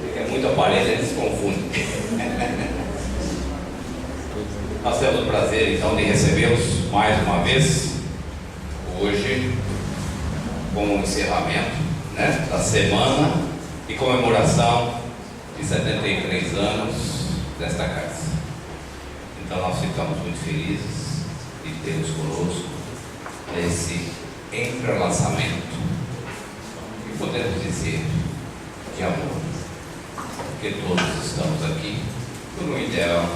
Porque é muito aparelho, eles se confundem. Nós temos o prazer então de recebê-los mais uma vez, hoje, como encerramento, né, da semana de comemoração de 73 anos desta casa. Então nós ficamos muito felizes de tê-los conosco nesse entrelaçamento, e podemos dizer de amor, porque todos estamos aqui por um ideal,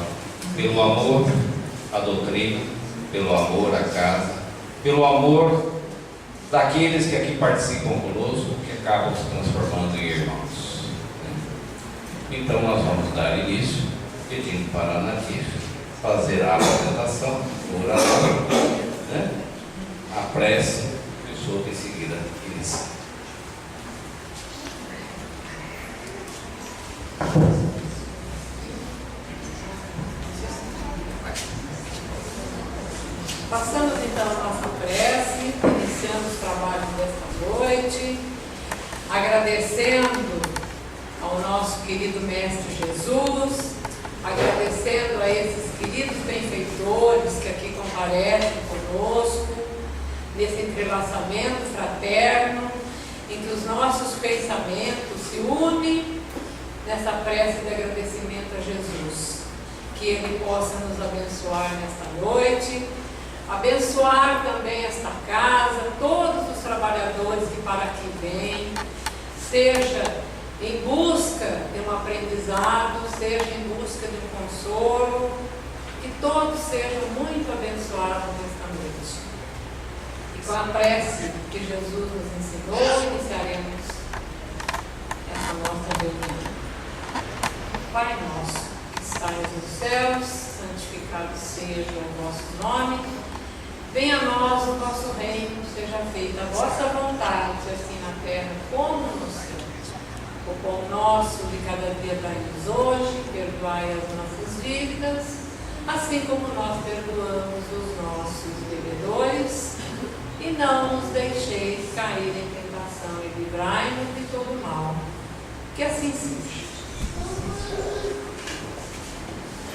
pelo amor à doutrina, pelo amor à casa, pelo amor daqueles que aqui participam conosco, que acabam se transformando em irmãos. Então nós vamos dar início pedindo para a Natif fazer a apresentação, a oração, né? A prece, e o senhor em seguida inicia. Passamos então a nossa prece, iniciando os trabalhos desta noite, agradecendo ao nosso querido Mestre Jesus, agradecendo a esses queridos benfeitores que aqui comparecem conosco, nesse entrelaçamento fraterno, em que os nossos pensamentos se unem nessa prece de agradecimento a Jesus. Que Ele possa nos abençoar nesta noite, abençoar também esta casa, todos os trabalhadores que para aqui vêm, seja em busca de um aprendizado, seja em busca de um consolo, que todos sejam muito abençoados nesta noite. E com a prece que Jesus nos ensinou, iniciaremos essa nossa reunião. Pai nosso, que estais nos céus, santificado seja o vosso nome. Venha a nós o vosso reino, seja feita a vossa vontade, assim na terra como no céu. O pão nosso de cada dia dai-nos hoje, perdoai as nossas dívidas, assim como nós perdoamos os nossos devedores, e não nos deixeis cair em tentação, e livrai-nos de todo mal. Que assim seja.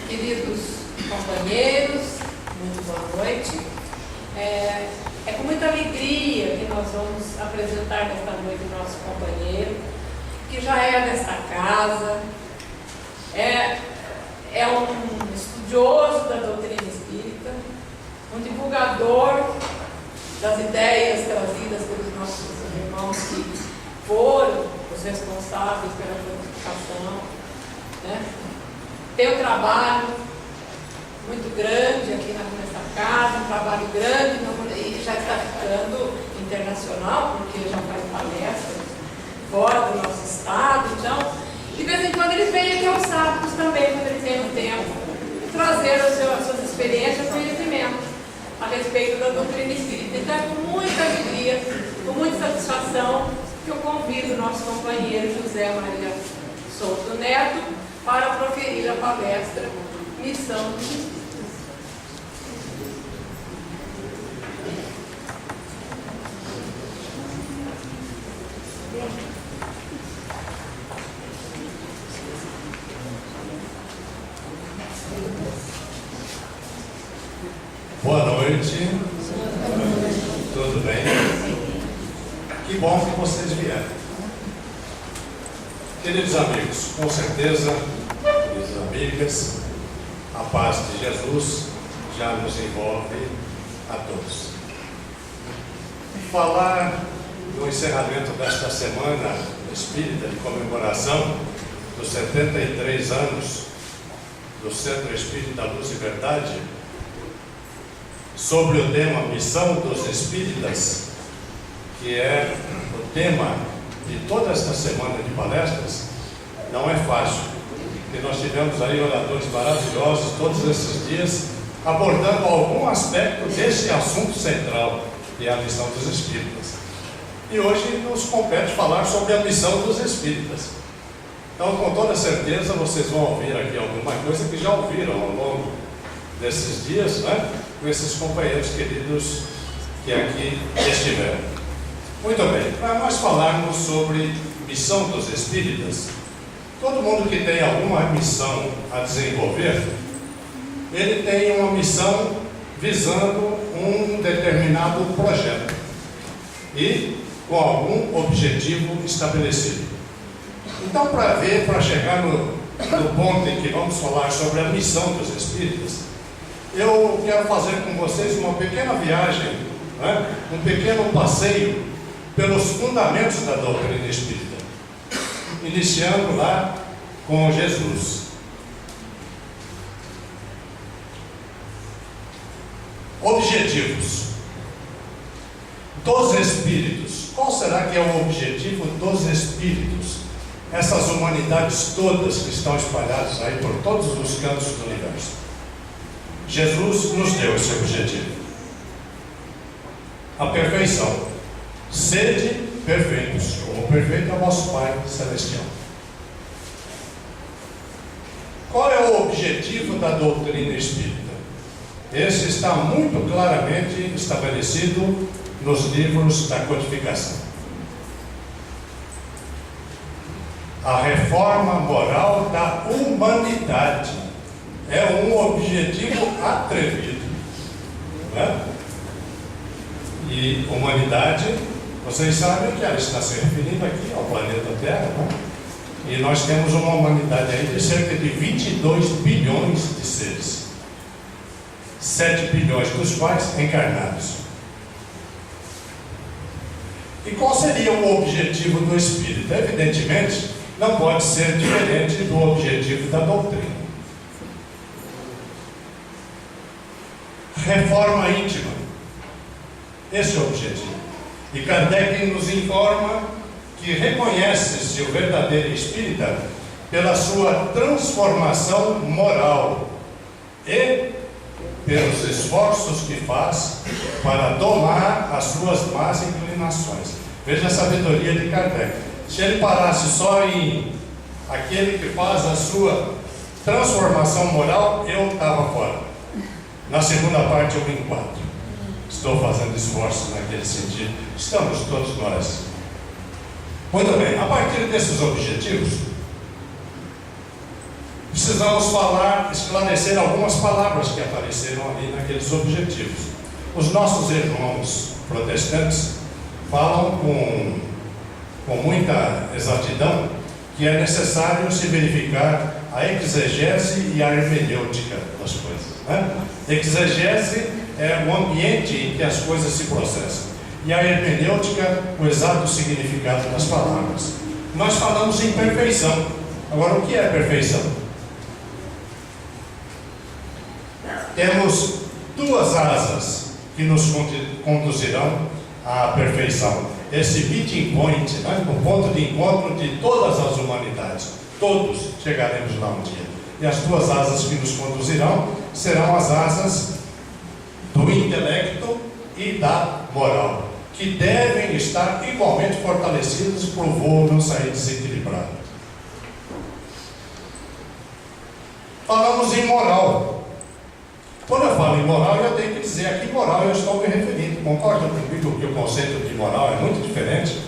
Queridos companheiros, muito boa noite. É com muita alegria que nós vamos apresentar nesta noite o nosso companheiro, que já é desta casa, é um estudioso da doutrina espírita, um divulgador das ideias trazidas pelos nossos irmãos que foram os responsáveis pela codificação, né? Tem um trabalho muito grande aqui nessa casa, um trabalho grande, e já está ficando internacional, porque já faz palestras fora do nosso estado. Então, de vez em quando ele vem aqui aos sábados também, quando ele tem um tempo, trazer as suas experiências e conhecimento a respeito da doutrina espírita. Então, é com muita alegria, com muita satisfação, que eu convido o nosso companheiro José Maria Souto Neto para proferir a palestra Missão dos Espíritos. Boa noite. Tudo bem? Que bom que vocês vieram. Queridos amigos, com certeza, queridas amigas, a paz de Jesus já nos envolve a todos. Falar do encerramento desta semana espírita de comemoração dos 73 anos do Centro Espírita Luz e Verdade, sobre o tema Missão dos Espíritas, que é o tema de toda esta semana de palestras, não é fácil, porque nós tivemos aí oradores maravilhosos todos esses dias, abordando algum aspecto desse assunto central, que é a missão dos Espíritas. E hoje nos compete falar sobre a missão dos Espíritas. Então, com toda certeza, vocês vão ouvir aqui alguma coisa que já ouviram ao longo desses dias, né? Com esses companheiros queridos que aqui estiveram. Muito bem, para nós falarmos sobre missão dos Espíritas, Todo mundo que tem alguma missão a desenvolver, ele tem uma missão visando um determinado projeto e com algum objetivo estabelecido. Então, para chegar no ponto em que vamos falar sobre a missão dos Espíritas, eu quero fazer com vocês uma pequena viagem, né? Um pequeno passeio pelos fundamentos da doutrina espírita, iniciando lá com Jesus. Objetivos dos Espíritos. Qual será que é o objetivo dos Espíritos? Essas humanidades todas que estão espalhadas aí por todos os cantos do universo. Jesus nos deu esse objetivo. A perfeição. Sede perfeitos, como perfeito é o vosso Pai Celestial. Qual é o objetivo da doutrina espírita? Esse está muito claramente estabelecido nos livros da codificação. A reforma moral da humanidade é um objetivo atrevido, né? E humanidade, vocês sabem que ela está se referindo aqui ao planeta Terra, né? E nós temos uma humanidade aí de cerca de 22 bilhões de seres, 7 bilhões dos quais encarnados. E qual seria o objetivo do Espírito? Evidentemente, não pode ser diferente do objetivo da doutrina. Reforma íntima. Esse é o objetivo. E Kardec nos informa que reconhece-se o verdadeiro espírita pela sua transformação moral e pelos esforços que faz para domar as suas más inclinações. Veja a sabedoria de Kardec. Se ele parasse só em aquele que faz a sua transformação moral, eu estava fora. Na segunda parte eu me enquadro. Estou fazendo esforços naquele sentido. Estamos todos nós. Muito bem, a partir desses objetivos, precisamos esclarecer algumas palavras que apareceram ali naqueles objetivos. Os nossos irmãos protestantes falam com muita exatidão que é necessário se verificar a exegese e a hermenêutica das coisas, né? Exegese é o ambiente em que as coisas se processam, e a hermenêutica, o exato significado das palavras. Nós falamos em perfeição. Agora, o que é perfeição? Temos duas asas que nos conduzirão à perfeição. Esse meeting point, né? O ponto de encontro de todas as humanidades. Todos chegaremos lá um dia. E as duas asas que nos conduzirão serão as asas do intelecto e da moral, que devem estar igualmente fortalecidas para o voo não sair desequilibrado. Falamos em moral. Quando eu falo em moral, eu tenho que dizer a que moral eu estou me referindo. Concorda comigo que o conceito de moral é muito diferente?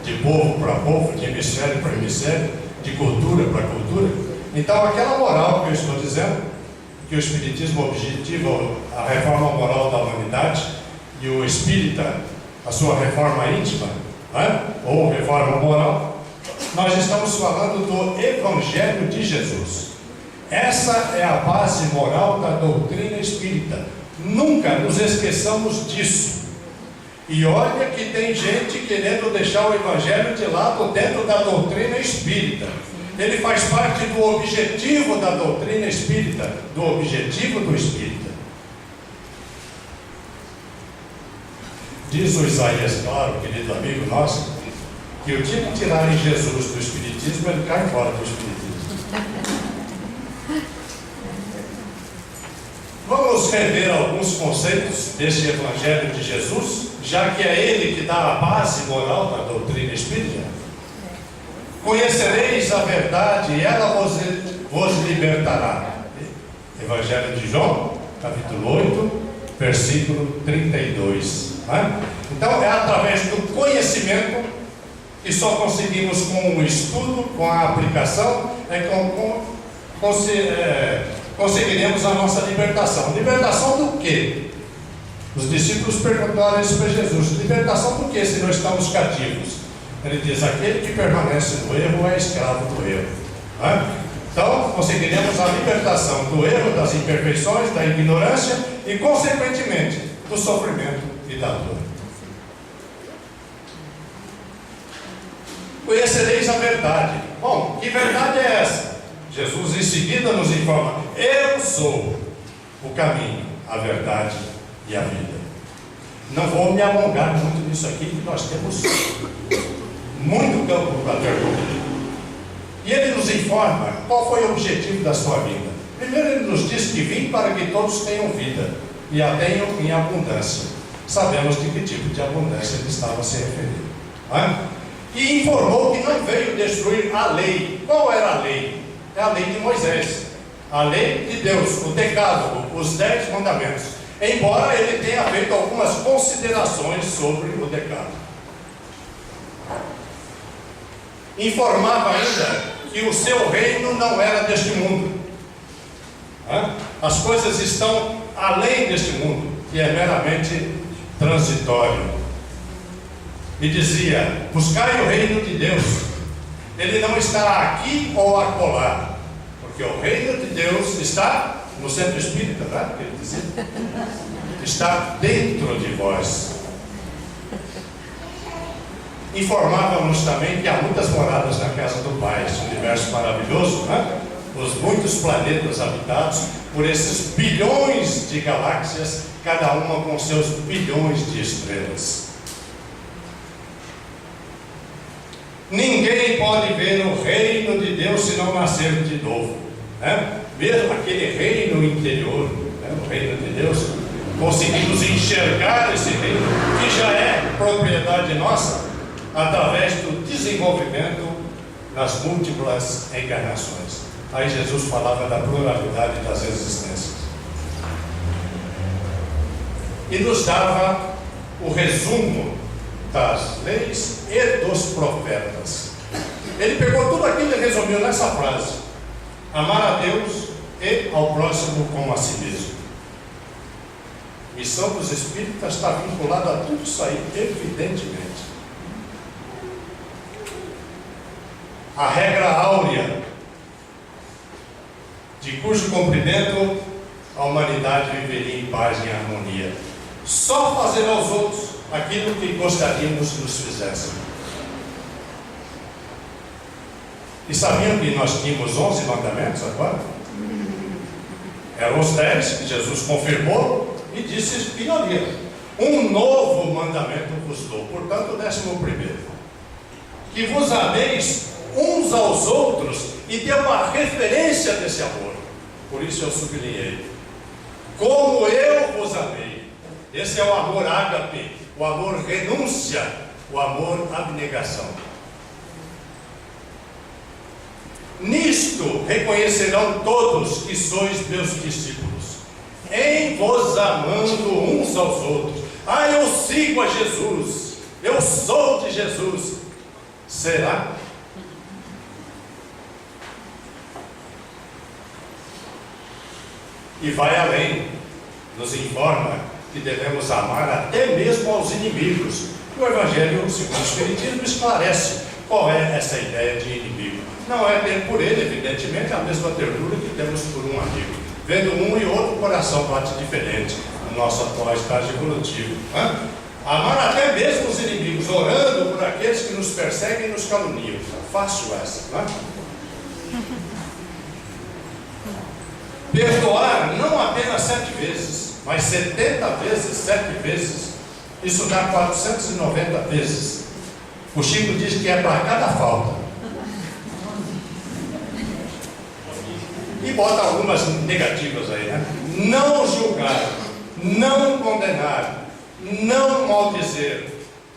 De povo para povo, de hemisfério para hemisfério, de cultura para cultura. Então, aquela moral que eu estou dizendo, que o Espiritismo objetiva a reforma moral da humanidade, e o Espírita a sua reforma íntima, né? Ou reforma moral, nós estamos falando do Evangelho de Jesus. Essa é a base moral da doutrina espírita. Nunca nos esqueçamos disso. E olha que tem gente querendo deixar o Evangelho de lado dentro da doutrina espírita. Ele faz parte do objetivo da doutrina espírita, do objetivo do espírita. Diz o Isaías Claro, querido amigo nosso, que o dia que tirarem Jesus do espiritismo, ele cai fora do espiritismo. Vamos rever alguns conceitos desse Evangelho de Jesus, já que é ele que dá a base moral da doutrina espírita. Conhecereis a verdade e ela vos libertará. Evangelho de João, capítulo 8, versículo 32. Né? Então é através do conhecimento E só conseguimos com o estudo, com a aplicação, conseguiremos a nossa libertação. Libertação do quê? Os discípulos perguntaram isso para Jesus: libertação do quê se nós estamos cativos? Ele diz: aquele que permanece no erro é escravo do erro. Então, conseguiremos a libertação do erro, das imperfeições, da ignorância e, consequentemente, do sofrimento e da dor. Conhecereis a verdade. Bom, que verdade é essa? Jesus em seguida nos informa: eu sou o caminho, a verdade e a vida. Não vou me alongar muito nisso aqui, que nós temos muito campo para percorrer. E ele nos informa qual foi o objetivo da sua vinda. Primeiro, ele nos diz que vim para que todos tenham vida e a tenham em abundância. Sabemos de que tipo de abundância ele estava se referindo. E informou que não veio destruir a lei. Qual era a lei? É a lei de Moisés, a lei de Deus, o decálogo, os 10 mandamentos. Embora ele tenha feito algumas considerações sobre o decálogo. Informava ainda que o seu reino não era deste mundo. As coisas estão além deste mundo, que é meramente transitório. E dizia: buscai o reino de Deus. Ele não está aqui ou acolá, porque o reino de Deus está no centro espírita, que ele dizia. Está dentro de vós. Informávamos também que há muitas moradas na casa do Pai, esse universo maravilhoso, os muitos planetas habitados por esses bilhões de galáxias, cada uma com seus bilhões de estrelas. Ninguém pode ver o reino de Deus se não nascer de novo. Mesmo aquele reino interior, o reino de Deus, conseguimos enxergar esse reino, que já é propriedade nossa, através do desenvolvimento nas múltiplas encarnações. Aí Jesus falava da pluralidade das existências. E nos dava o resumo das leis e dos profetas. Ele pegou tudo aquilo e resumiu nessa frase: amar a Deus e ao próximo como a si mesmo. Missão dos Espíritas está vinculada a tudo isso aí, evidentemente. A regra áurea, de cujo cumprimento a humanidade viveria em paz e em harmonia. Só fazer aos outros aquilo que gostaríamos que nos fizessem. E sabiam que nós tínhamos 11 mandamentos agora? Eram os 10 que Jesus confirmou e disse que não havia. Um novo mandamento vos dou, portanto, o 11º. Que vos ameis uns aos outros, e deu uma referência desse amor. Por isso eu sublinhei: como eu vos amei. Esse é o amor ágape, o amor renúncia, o amor abnegação. Nisto reconhecerão todos que sois meus discípulos, em vos amando uns aos outros. Eu sigo a Jesus, eu sou de Jesus. Será? E vai além, nos informa que devemos amar até mesmo aos inimigos. O Evangelho, segundo o Espiritismo, esclarece qual é essa ideia de inimigo. Não é ter por ele, evidentemente, a mesma ternura que temos por um amigo. Vendo um e outro, o coração bate diferente no nosso atual estágio evolutivo. Amar até mesmo os inimigos, orando por aqueles que nos perseguem e nos caluniam. Fácil essa, não é? Perdoar não apenas 7 vezes, mas 70 vezes, 7 vezes. Isso dá 490 vezes. O Chico diz que é para cada falta. E bota algumas negativas aí, né? Não julgar, não condenar, não maldizer.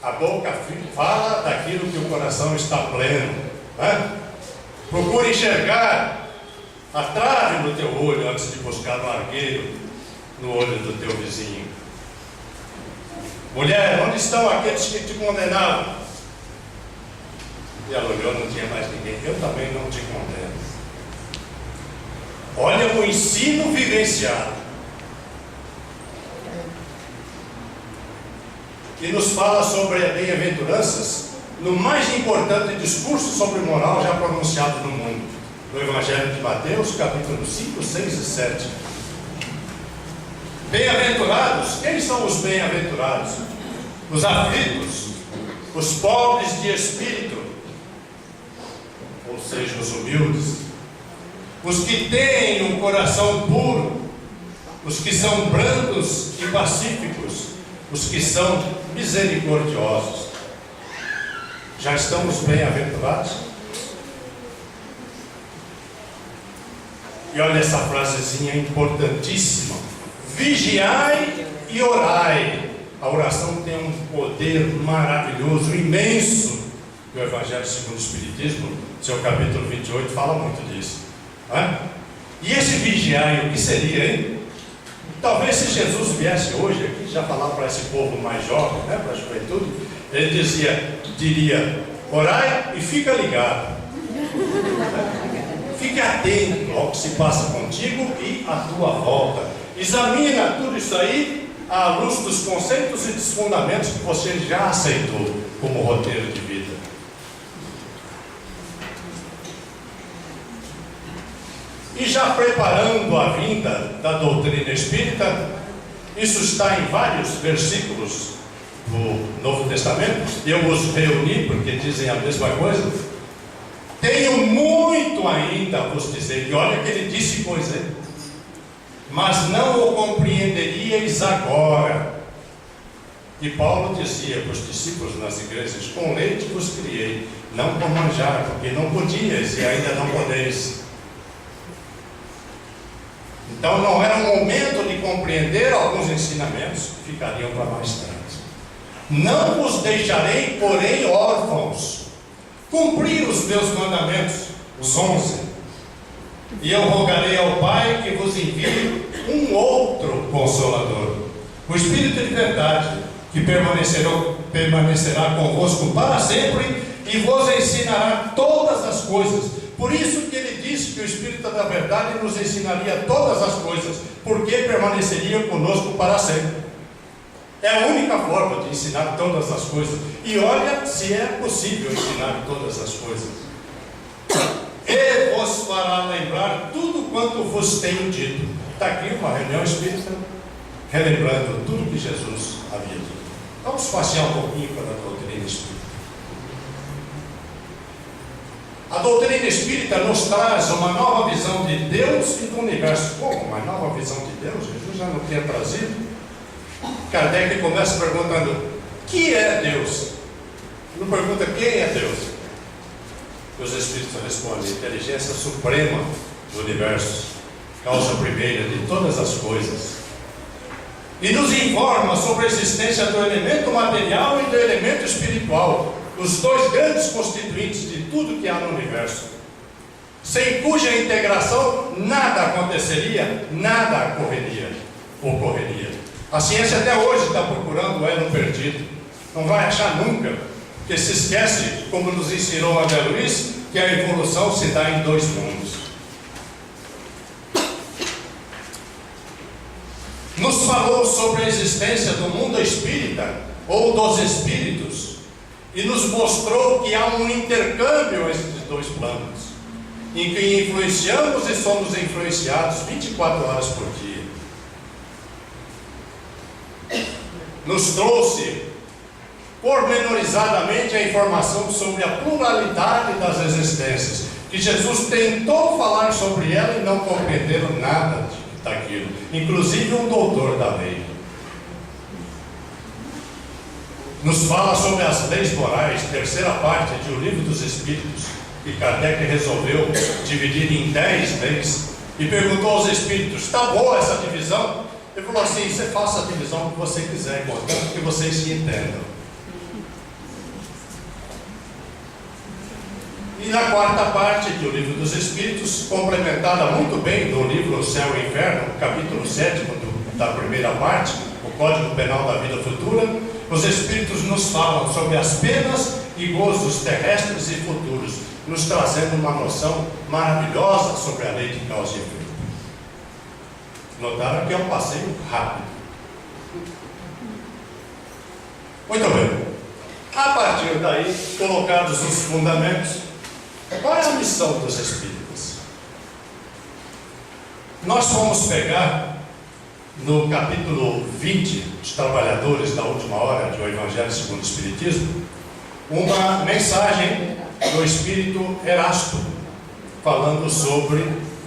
A boca fala daquilo que o coração está pleno, né? Procure enxergar a trave no teu olho antes de buscar o argueiro no olho do teu vizinho. Mulher, onde estão aqueles que te condenavam? E ela olhou, não tinha mais ninguém. Eu também não te condeno. Olha o ensino vivenciado. E nos fala sobre as bem-aventuranças no mais importante discurso sobre moral já pronunciado no mundo, no Evangelho de Mateus, capítulo 5, 6 e 7. Bem-aventurados, quem são os bem-aventurados? Os aflitos, os pobres de espírito, ou seja, os humildes, os que têm um coração puro, os que são brandos e pacíficos, os que são misericordiosos. Já estamos bem-aventurados? E olha essa frasezinha importantíssima: vigiai e orai. A oração tem um poder maravilhoso, imenso. O Evangelho segundo o Espiritismo, seu capítulo 28, fala muito disso. E esse vigiai, o que seria, hein? Talvez se Jesus viesse hoje aqui, já falar para esse povo mais jovem, né, para a juventude, ele diria: orai e fica ligado. Fique atento ao que se passa contigo e à tua volta. Examina tudo isso aí à luz dos conceitos e dos fundamentos que você já aceitou como roteiro de vida. E já preparando a vinda da doutrina espírita, isso está em vários versículos do Novo Testamento. Eu os reuni porque dizem a mesma coisa. Tenho muito ainda a vos dizer. E olha que ele disse coisa, mas não o compreenderíeis agora. E Paulo dizia para os discípulos nas igrejas: com leite vos criei, não com manjar, porque não podias e ainda não podeis. Então não era o momento de compreender alguns ensinamentos que ficariam para mais tarde. Não vos deixarei, porém, órfãos. Cumprir os meus mandamentos, os 11. E eu rogarei ao Pai que vos envie um outro Consolador, o Espírito de verdade, que permanecerá convosco para sempre e vos ensinará todas as coisas. Por isso que ele disse que o Espírito da verdade nos ensinaria todas as coisas, porque permaneceria conosco para sempre. É a única forma de ensinar todas as coisas. E olha se é possível ensinar todas as coisas. E vos fará lembrar tudo quanto vos tenho dito. Está aqui uma reunião espírita, relembrando tudo que Jesus havia dito. Vamos passear um pouquinho para a doutrina espírita. A doutrina espírita nos traz uma nova visão de Deus e do universo. Como uma nova visão de Deus? Jesus já não tinha trazido. Kardec começa perguntando: que é Deus? Não pergunta quem é Deus. Os Espíritos respondem: inteligência suprema do universo, causa primeira de todas as coisas. E nos informa sobre a existência do elemento material e do elemento espiritual, os dois grandes constituintes de tudo que há no universo, sem cuja integração nada aconteceria, nada ocorreria. A ciência até hoje está procurando o elo perdido. Não vai achar nunca, porque se esquece, como nos ensinou André Luiz, que a evolução se dá em dois mundos. Nos falou sobre a existência do mundo espírita, ou dos espíritos, e nos mostrou que há um intercâmbio entre esses dois planos, em que influenciamos e somos influenciados 24 horas por dia. Nos trouxe pormenorizadamente a informação sobre a pluralidade das existências, que Jesus tentou falar sobre ela e não compreenderam nada daquilo, inclusive um doutor da lei. Nos fala sobre as leis morais, terceira parte de O Livro dos Espíritos, que Kardec resolveu dividir em 10 leis, e perguntou aos espíritos: está boa essa divisão? Ele falou assim: você faça a divisão que você quiser, contanto que vocês se entendam. E na quarta parte do Livro dos Espíritos, complementada muito bem do livro O Céu e o Inferno, capítulo 7 da primeira parte, o Código Penal da Vida Futura, os Espíritos nos falam sobre as penas e gozos terrestres e futuros, nos trazendo uma noção maravilhosa sobre a lei de causa e efeito. Notaram que é um passeio rápido. Muito bem. A partir daí, colocados os fundamentos, qual é a missão dos Espíritas? Nós vamos pegar no capítulo 20, os trabalhadores da última hora do Evangelho segundo o Espiritismo, uma mensagem do Espírito Erasto, falando sobre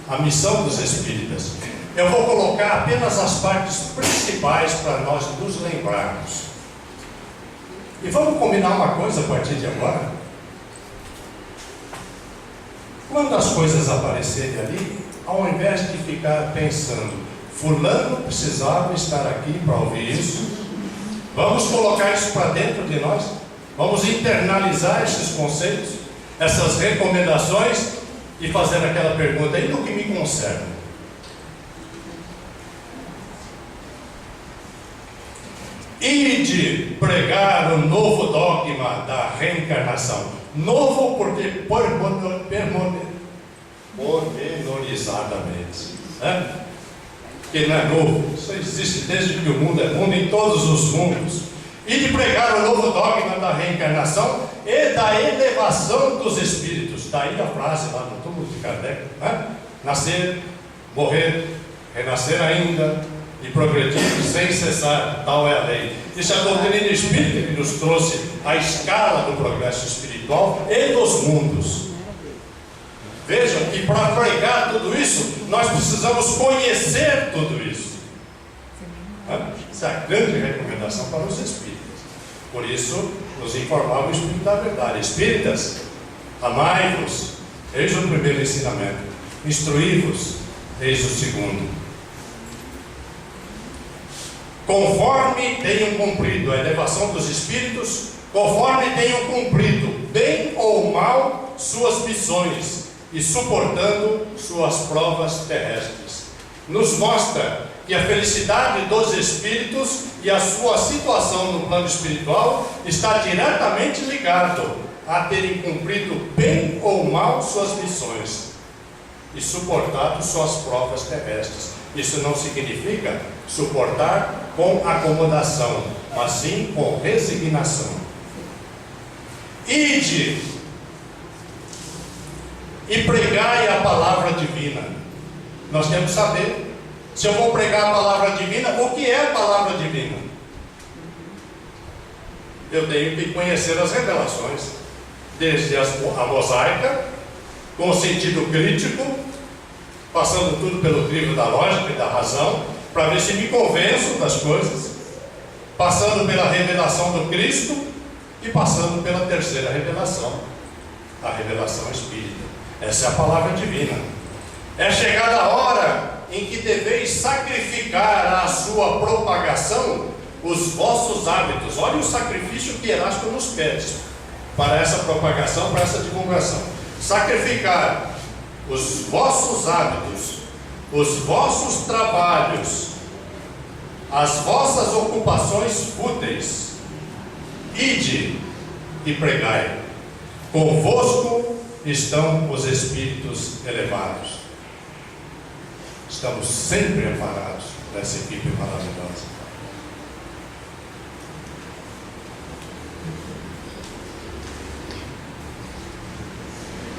a missão dos Espíritas. Eu vou colocar apenas as partes principais para nós nos lembrarmos. E vamos combinar uma coisa a partir de agora. Quando as coisas aparecerem ali, ao invés de ficar pensando, fulano precisava estar aqui para ouvir isso, vamos colocar isso para dentro de nós, vamos internalizar esses conceitos, essas recomendações e fazer aquela pergunta, e no que me concerne? Ide pregar o novo dogma da reencarnação. Novo porque pormenorizadamente, né? Que não é novo, isso existe desde que o mundo é mundo, em todos os mundos. Ide pregar o novo dogma da reencarnação e da elevação dos espíritos. Daí a frase lá no túmulo de Kardec, né? Nascer, morrer, renascer ainda e progredir sem cessar, tal é a lei. Isso é a doutrina espírita que nos trouxe a escala do progresso espiritual e dos mundos. Vejam que para pregar tudo isso, nós precisamos conhecer tudo isso. Essa é a grande recomendação para os espíritas. Por isso, nos informava o Espírito da Verdade. Espíritas, amai-vos, eis o primeiro ensinamento. Instruí-vos, eis o segundo. Conforme tenham cumprido a elevação dos espíritos, conforme tenham cumprido, bem ou mal, suas missões e suportando suas provas terrestres. Nos mostra que a felicidade dos espíritos e a sua situação no plano espiritual está diretamente ligado a terem cumprido bem ou mal suas missões e suportado suas provas terrestres. Isso não significa suportar com acomodação, mas sim com resignação. Ide e pregai a palavra divina. Nós temos que saber, se eu vou pregar a palavra divina, o que é a palavra divina? Eu tenho que conhecer as revelações, desde a mosaica, com o sentido crítico, passando tudo pelo crivo da lógica e da razão, para ver se me convenço das coisas, passando pela revelação do Cristo e passando pela terceira revelação, a revelação espírita. Essa é a palavra divina. É chegada a hora em que deveis sacrificar à sua propagação os vossos hábitos. Olha o sacrifício que Erasto nos pede para essa propagação, para essa divulgação. Sacrificar os vossos hábitos, os vossos trabalhos, as vossas ocupações fúteis. Ide e pregai. Convosco estão os espíritos elevados. Estamos sempre amparados por essa equipe maravilhosa.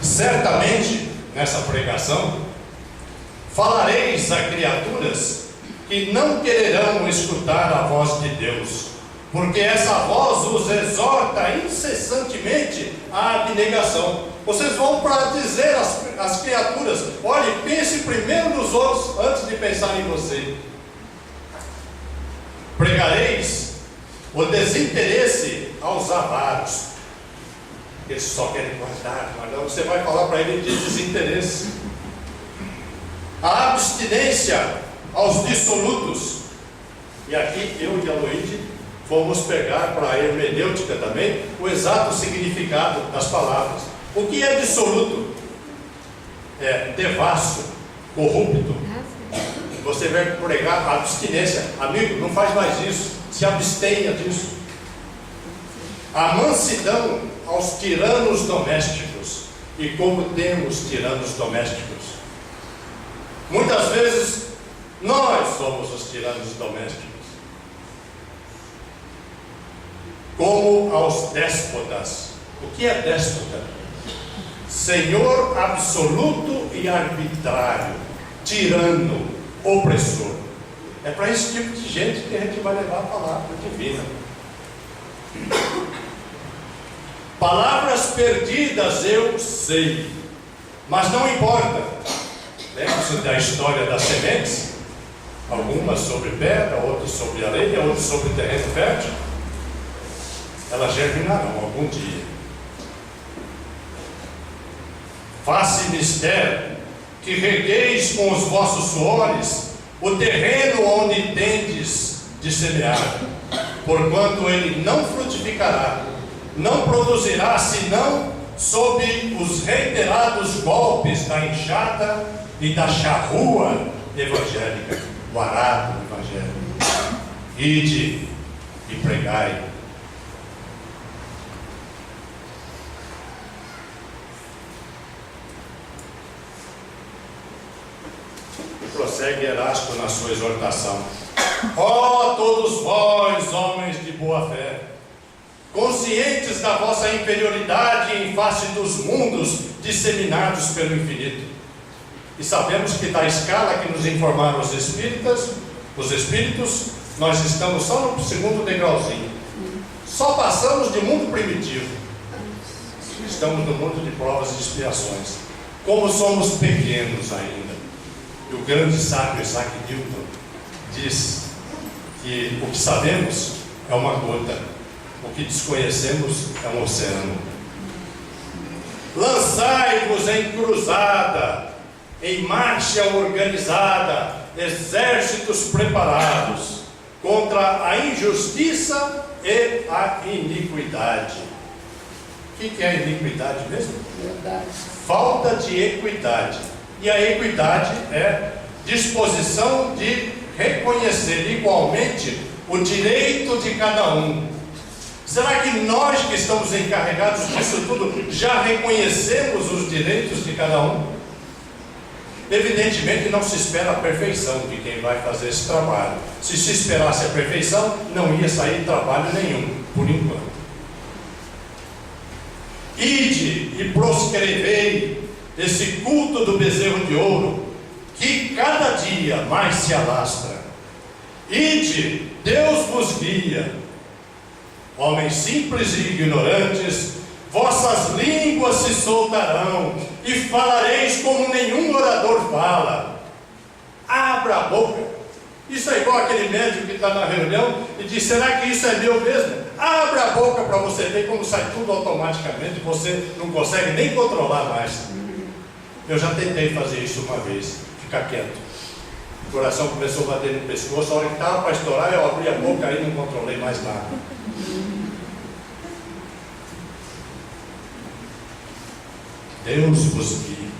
Certamente, nessa pregação, falareis a criaturas que não quererão escutar a voz de Deus, porque essa voz os exorta incessantemente à abnegação. Vocês vão para dizer às criaturas: olhe, pense primeiro nos outros antes de pensar em você. Pregareis o desinteresse aos avaros. Eles só querem guardar, mas não, você vai falar para ele de desinteresse. A abstinência aos dissolutos. E aqui eu e a Aloide vamos pegar para a hermenêutica também o exato significado das palavras. O que é dissoluto? É devasso, corrupto. Você vai pregar a abstinência. Amigo, não faz mais isso. Se abstenha disso. A mansidão aos tiranos domésticos. E como temos tiranos domésticos? Muitas vezes nós somos os tiranos domésticos. Como aos déspotas. O que é déspota? Senhor absoluto e arbitrário, tirano, opressor. É para esse tipo de gente que a gente vai levar a palavra divina. Palavras perdidas eu sei, mas não importa. Lembra-se da história das sementes? Algumas sobre pedra, outras sobre areia, outras sobre terreno fértil. Elas germinarão algum dia. Faça mistério que regueis com os vossos suores o terreno onde tendes de semear, porquanto ele não frutificará, não produzirá, senão sob os reiterados golpes da enxada e da charrua evangélica, o arado evangélico. Ide e pregai. Prossegue Erasto na sua exortação. Ó todos vós, homens de boa fé, conscientes da vossa inferioridade em face dos mundos disseminados pelo infinito. E sabemos que da escala que nos informaram os espíritos, nós estamos só no segundo degrauzinho. Só passamos de mundo primitivo. Estamos no mundo de provas e expiações. Como somos pequenos ainda. E o grande sábio Isaac Newton diz que o que sabemos é uma gota, o que desconhecemos é um oceano. Lançai-vos em cruzada, em marcha organizada, exércitos preparados contra a injustiça e a iniquidade. O que é a iniquidade mesmo? Verdade. Falta de equidade. E a equidade é disposição de reconhecer igualmente o direito de cada um. Será que nós que estamos encarregados disso tudo já reconhecemos os direitos de cada um? Evidentemente não se espera a perfeição de quem vai fazer esse trabalho. Se esperasse a perfeição, não ia sair trabalho nenhum, por enquanto. Ide e proscrevei esse culto do bezerro de ouro, que cada dia mais se alastra. Ide, Deus vos guia. Homens simples e ignorantes, vossas línguas se soltarão, e falareis como nenhum orador fala. Abra a boca. Isso é igual aquele médico que está na reunião e diz, será que isso é meu mesmo? Abra a boca para você ver como sai tudo automaticamente, você não consegue nem controlar mais. Eu já tentei fazer isso uma vez, ficar quieto. O coração começou a bater no pescoço, a hora que estava para estourar, eu abri a boca e não controlei mais nada. Deus vos guie.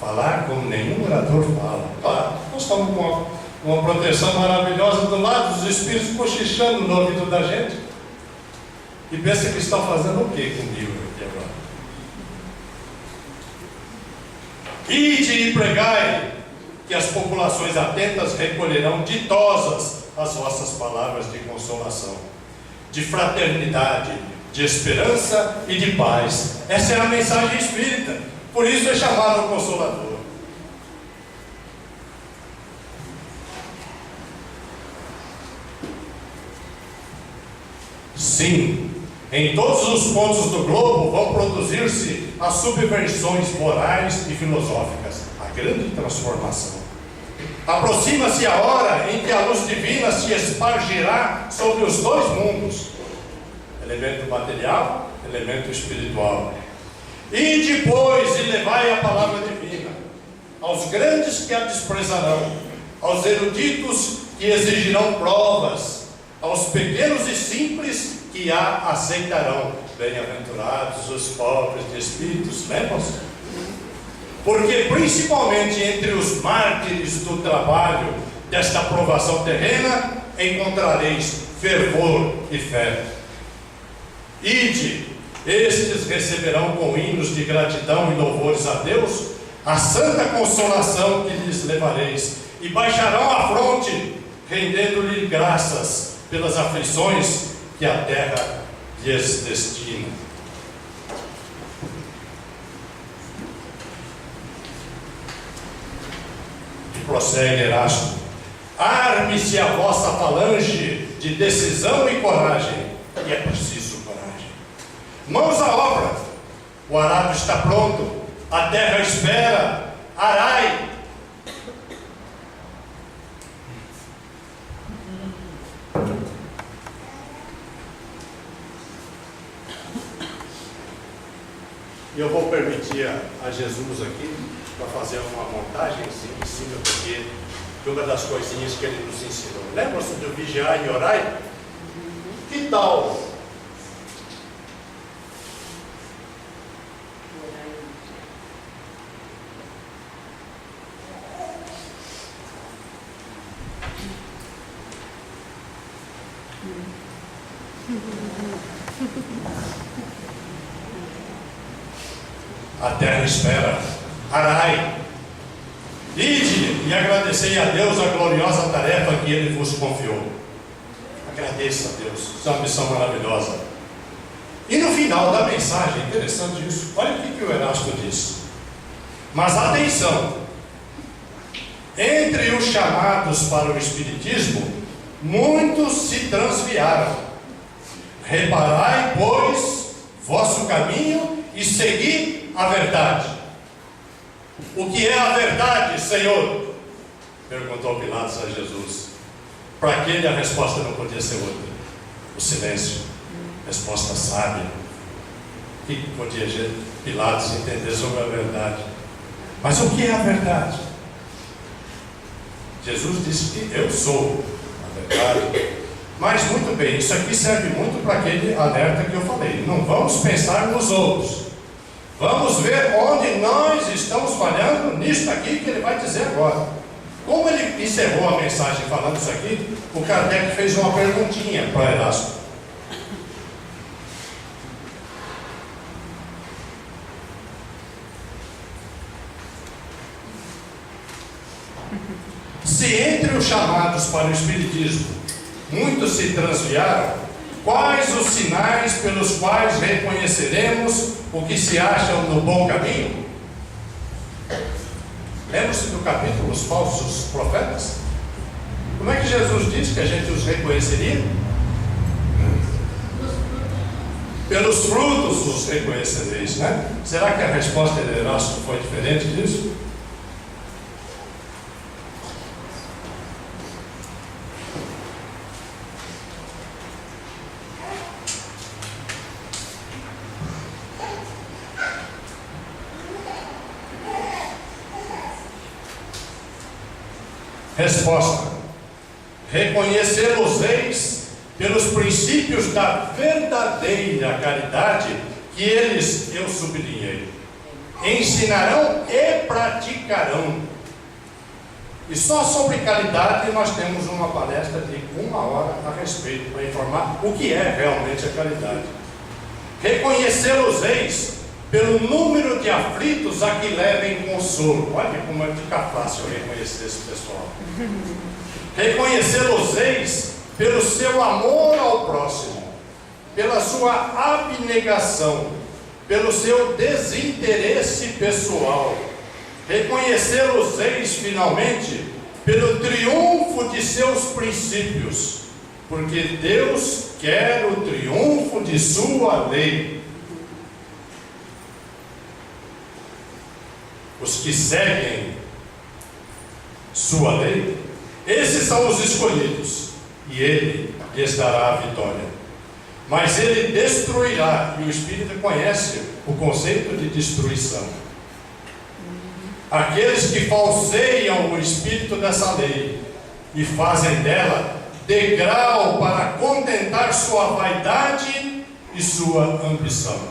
Falar como nenhum orador fala. Claro, nós estamos com uma proteção maravilhosa do lado dos espíritos cochichando no ouvido da gente. E pensa que estão fazendo o que comigo aqui agora? Ide e pregai, que as populações atentas recolherão ditosas as vossas palavras de consolação, de fraternidade, de esperança e de paz. Essa é a mensagem espírita, por isso é chamado o Consolador. Sim, em todos os pontos do globo vão produzir-se as subversões morais e filosóficas, a grande transformação. Aproxima-se a hora em que a luz divina se espargirá sobre os dois mundos, elemento material, elemento espiritual. E depois e levai a palavra divina aos grandes que a desprezarão, aos eruditos que exigirão provas, aos pequenos e simples que a aceitarão. Bem-aventurados os pobres de espíritos, lembram-se? Porque principalmente entre os mártires do trabalho desta provação terrena encontrareis fervor e fé. Ide, estes receberão com hinos de gratidão e louvores a Deus a santa consolação que lhes levareis, e baixarão a fronte, rendendo-lhe graças pelas aflições que a terra lhes destina. E prossegue Erasto: arme-se a vossa falange de decisão e coragem, e é preciso coragem. Mãos à obra, o arado está pronto, a terra espera, arai. E eu vou permitir a Jesus aqui para fazer uma montagem em cima, porque uma das coisinhas que ele nos ensinou. Lembra-se do vigiar e orar? Que tal? A terra espera, arai, ide e agradecei a Deus a gloriosa tarefa que Ele vos confiou. Agradeça a Deus, isso é uma missão maravilhosa. E no final da mensagem, interessante isso, olha o que o Erasto diz. Mas atenção, entre os chamados para o Espiritismo, muitos se transviaram. Reparai, pois, vosso caminho e segui a verdade. O que é a verdade, Senhor? Perguntou Pilatos a Jesus. Para aquele a resposta não podia ser outra: o silêncio. Resposta sábia. O que podia Pilatos entender sobre a verdade? Mas o que é a verdade? Jesus disse que eu sou a verdade. Mas muito bem, isso aqui serve muito para aquele alerta que eu falei. Não vamos pensar nos outros. Vamos ver onde nós estamos falhando nisto aqui que ele vai dizer agora. Como ele encerrou a mensagem falando isso aqui, o Kardec fez uma perguntinha para Erasto. Se entre os chamados para o Espiritismo muitos se transviaram, quais os sinais pelos quais reconheceremos o que se acham no bom caminho? Lembra-se do capítulo Os Falsos Profetas? Como é que Jesus disse que a gente os reconheceria? Pelos frutos os reconhecereis, né? Será que a resposta de Erasto foi diferente disso? Resposta: reconhecê-los-eis pelos princípios da verdadeira caridade que eles, eu sublinhei, ensinarão e praticarão. E só sobre caridade nós temos uma palestra de 1 hora a respeito, para informar o que é realmente a caridade. Reconhecê-los-eis pelo número de aflitos a que levem consolo. Olha como fica fácil reconhecer esse pessoal. Reconhecê-los-eis pelo seu amor ao próximo, pela sua abnegação, pelo seu desinteresse pessoal. Reconhecê-los-eis finalmente pelo triunfo de seus princípios, porque Deus quer o triunfo de sua lei. Os que seguem sua lei, esses são os escolhidos, e Ele lhes dará a vitória. Mas Ele destruirá, e o Espírito conhece o conceito de destruição, aqueles que falseiam o Espírito dessa lei e fazem dela degrau para contentar sua vaidade e sua ambição.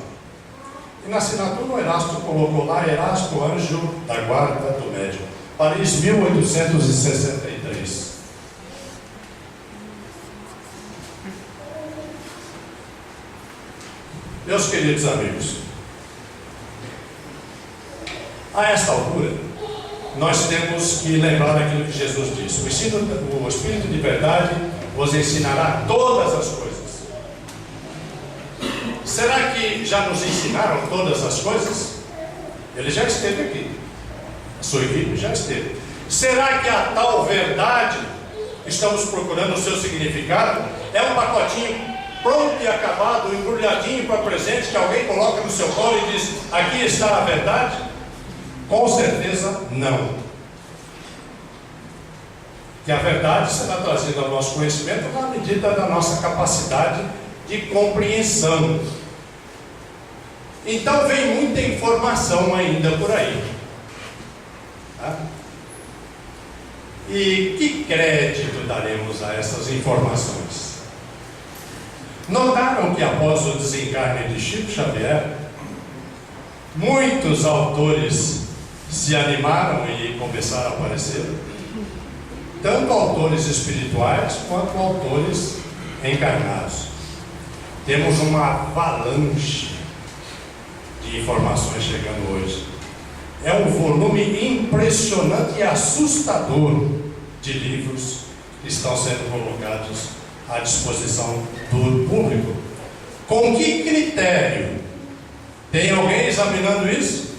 E na assinatura o Erasto colocou lá: Erasto, anjo da guarda do médium, Paris, 1863. Meus queridos amigos, a esta altura, nós temos que lembrar daquilo que Jesus disse: o Espírito de verdade vos ensinará todas as coisas. Será que já nos ensinaram todas as coisas? Ele já esteve aqui, a sua equipe já esteve. Será que a tal verdade, estamos procurando o seu significado, é um pacotinho pronto e acabado, embrulhadinho para presente, que alguém coloca no seu colo e diz: aqui está a verdade? Com certeza não. Que a verdade será trazida ao nosso conhecimento na medida da nossa capacidade de compreensão. Então vem muita informação ainda por aí, tá? E que crédito daremos a essas informações? Notaram que após o desencarne de Chico Xavier, muitos autores se animaram e começaram a aparecer? Tanto autores espirituais quanto autores encarnados. Temos uma avalanche de informações chegando hoje. É um volume impressionante e assustador de livros que estão sendo colocados à disposição do público. Com que critério? Tem alguém examinando isso?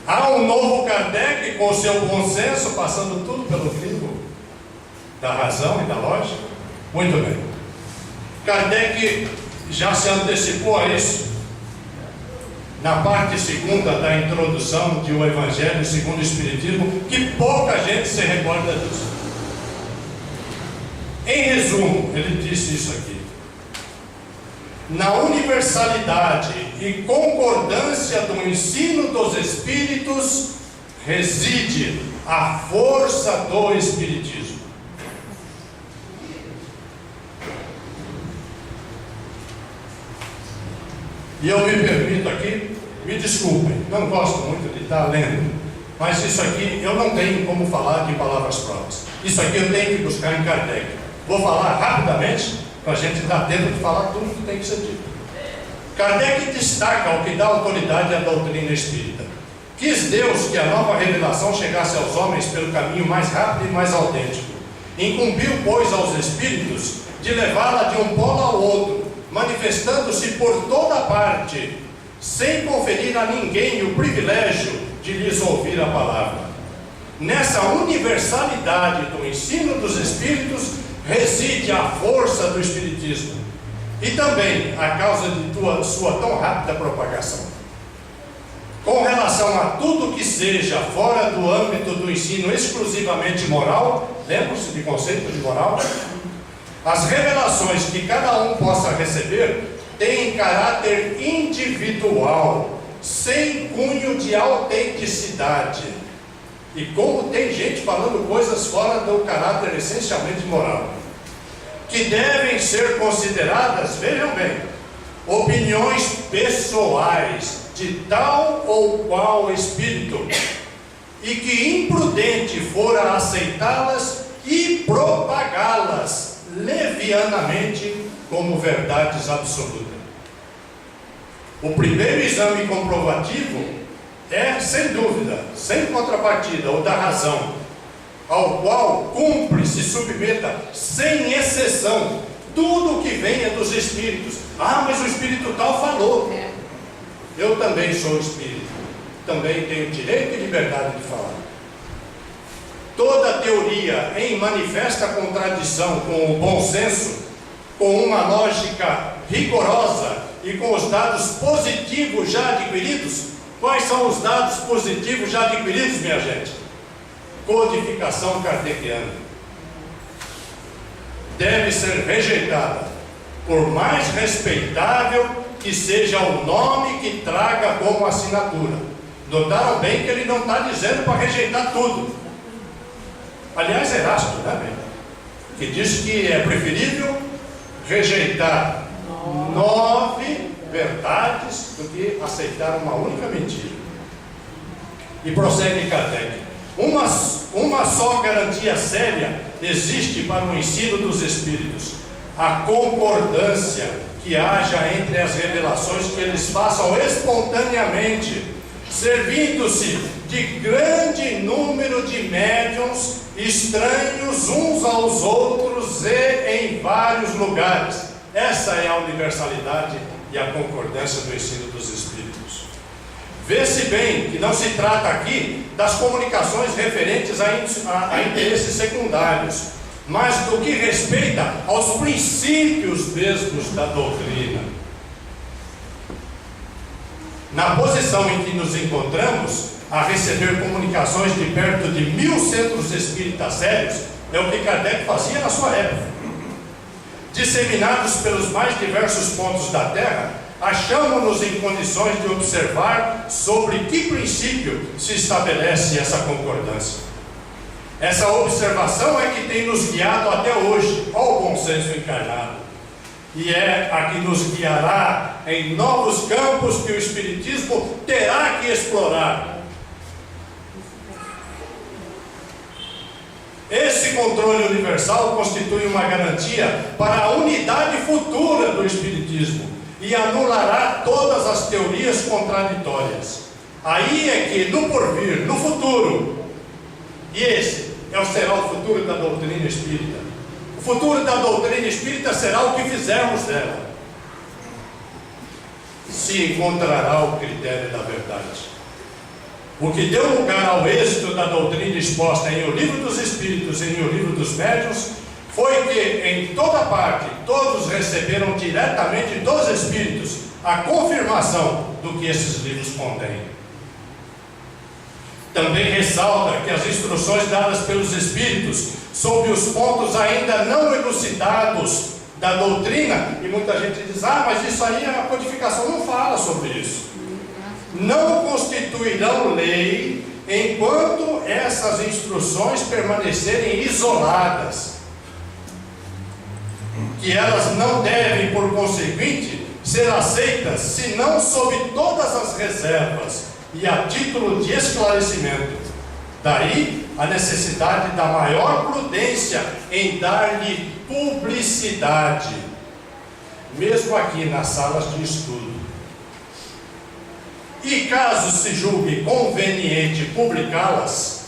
Há um novo Kardec com o seu bom senso, passando tudo pelo crivo da razão e da lógica? Muito bem. Kardec já se antecipou a isso na parte segunda da introdução de O Evangelho segundo o Espiritismo, que pouca gente se recorda disso. Em resumo, ele disse isso aqui: na universalidade e concordância do ensino dos Espíritos reside a força do Espiritismo. E eu me permito aqui, me desculpem, não gosto muito de estar lendo, mas isso aqui eu não tenho como falar de palavras próprias. Isso aqui eu tenho que buscar em Kardec. Vou falar rapidamente, para a gente dar tempo de falar tudo que tem que ser dito. Kardec destaca o que dá autoridade à doutrina espírita. Quis Deus que a nova revelação chegasse aos homens pelo caminho mais rápido e mais autêntico. Incumbiu, pois, aos espíritos de levá-la de um polo ao outro, manifestando-se por toda parte, sem conferir a ninguém o privilégio de lhes ouvir a palavra. Nessa universalidade do ensino dos Espíritos reside a força do Espiritismo e também a causa de sua tão rápida propagação. Com relação a tudo que seja fora do âmbito do ensino exclusivamente moral, lembram-se de conceito de moral? As revelações que cada um possa receber têm caráter individual, sem cunho de autenticidade. E como tem gente falando coisas fora do caráter essencialmente moral, que devem ser consideradas, vejam bem, opiniões pessoais de tal ou qual espírito, e que imprudente fora aceitá-las e propagá-las levianamente como verdades absolutas. O primeiro exame comprovativo é, sem dúvida, sem contrapartida, o da razão, ao qual cumpre se submeta sem exceção tudo o que venha dos espíritos. Ah, mas o espírito tal falou. Eu também sou espírito, também tenho direito e liberdade de falar. Toda teoria em manifesta contradição com o bom senso, com uma lógica rigorosa e com os dados positivos já adquiridos. Quais são os dados positivos já adquiridos, minha gente? Codificação kardeciana. Deve ser rejeitada, por mais respeitável que seja o nome que traga como assinatura. Notaram bem que ele não está dizendo para rejeitar tudo. Aliás, Erasto, né, que diz que é preferível rejeitar 9 verdades do que aceitar uma única mentira. E prossegue Kardec: uma só garantia séria existe para o ensino dos espíritos: a concordância que haja entre as revelações que eles façam espontaneamente, servindo-se de grande número de médiuns estranhos uns aos outros e em vários lugares. Essa é a universalidade e a concordância do ensino dos Espíritos. Vê-se bem que não se trata aqui das comunicações referentes a interesses secundários, mas do que respeita aos princípios mesmos da doutrina. Na posição em que nos encontramos, a receber comunicações de perto de 1000 centros espíritas sérios, é o que Kardec fazia na sua época. Disseminados pelos mais diversos pontos da Terra, achamos-nos em condições de observar sobre que princípio se estabelece essa concordância. Essa observação é que tem nos guiado até hoje ao bom senso encarnado, e é a que nos guiará em novos campos que o Espiritismo terá que explorar. Esse controle universal constitui uma garantia para a unidade futura do Espiritismo e anulará todas as teorias contraditórias. Aí é que no porvir, no futuro, e esse será o futuro da doutrina espírita. O futuro da doutrina espírita será o que fizermos dela. Se encontrará o critério da verdade. O que deu lugar ao êxito da doutrina exposta em O Livro dos Espíritos e em O Livro dos Médiuns foi que, em toda parte, todos receberam diretamente dos Espíritos a confirmação do que esses livros contêm. Também ressalta que as instruções dadas pelos Espíritos sobre os pontos ainda não elucidados da doutrina, e muita gente diz, mas isso aí a codificação não fala sobre isso. Não constituirão lei enquanto essas instruções permanecerem isoladas, que elas não devem, por conseguinte, ser aceitas, senão sob todas as reservas e a título de esclarecimento. Daí a necessidade da maior prudência em dar-lhe publicidade, mesmo aqui nas salas de estudo. E caso se julgue conveniente publicá-las,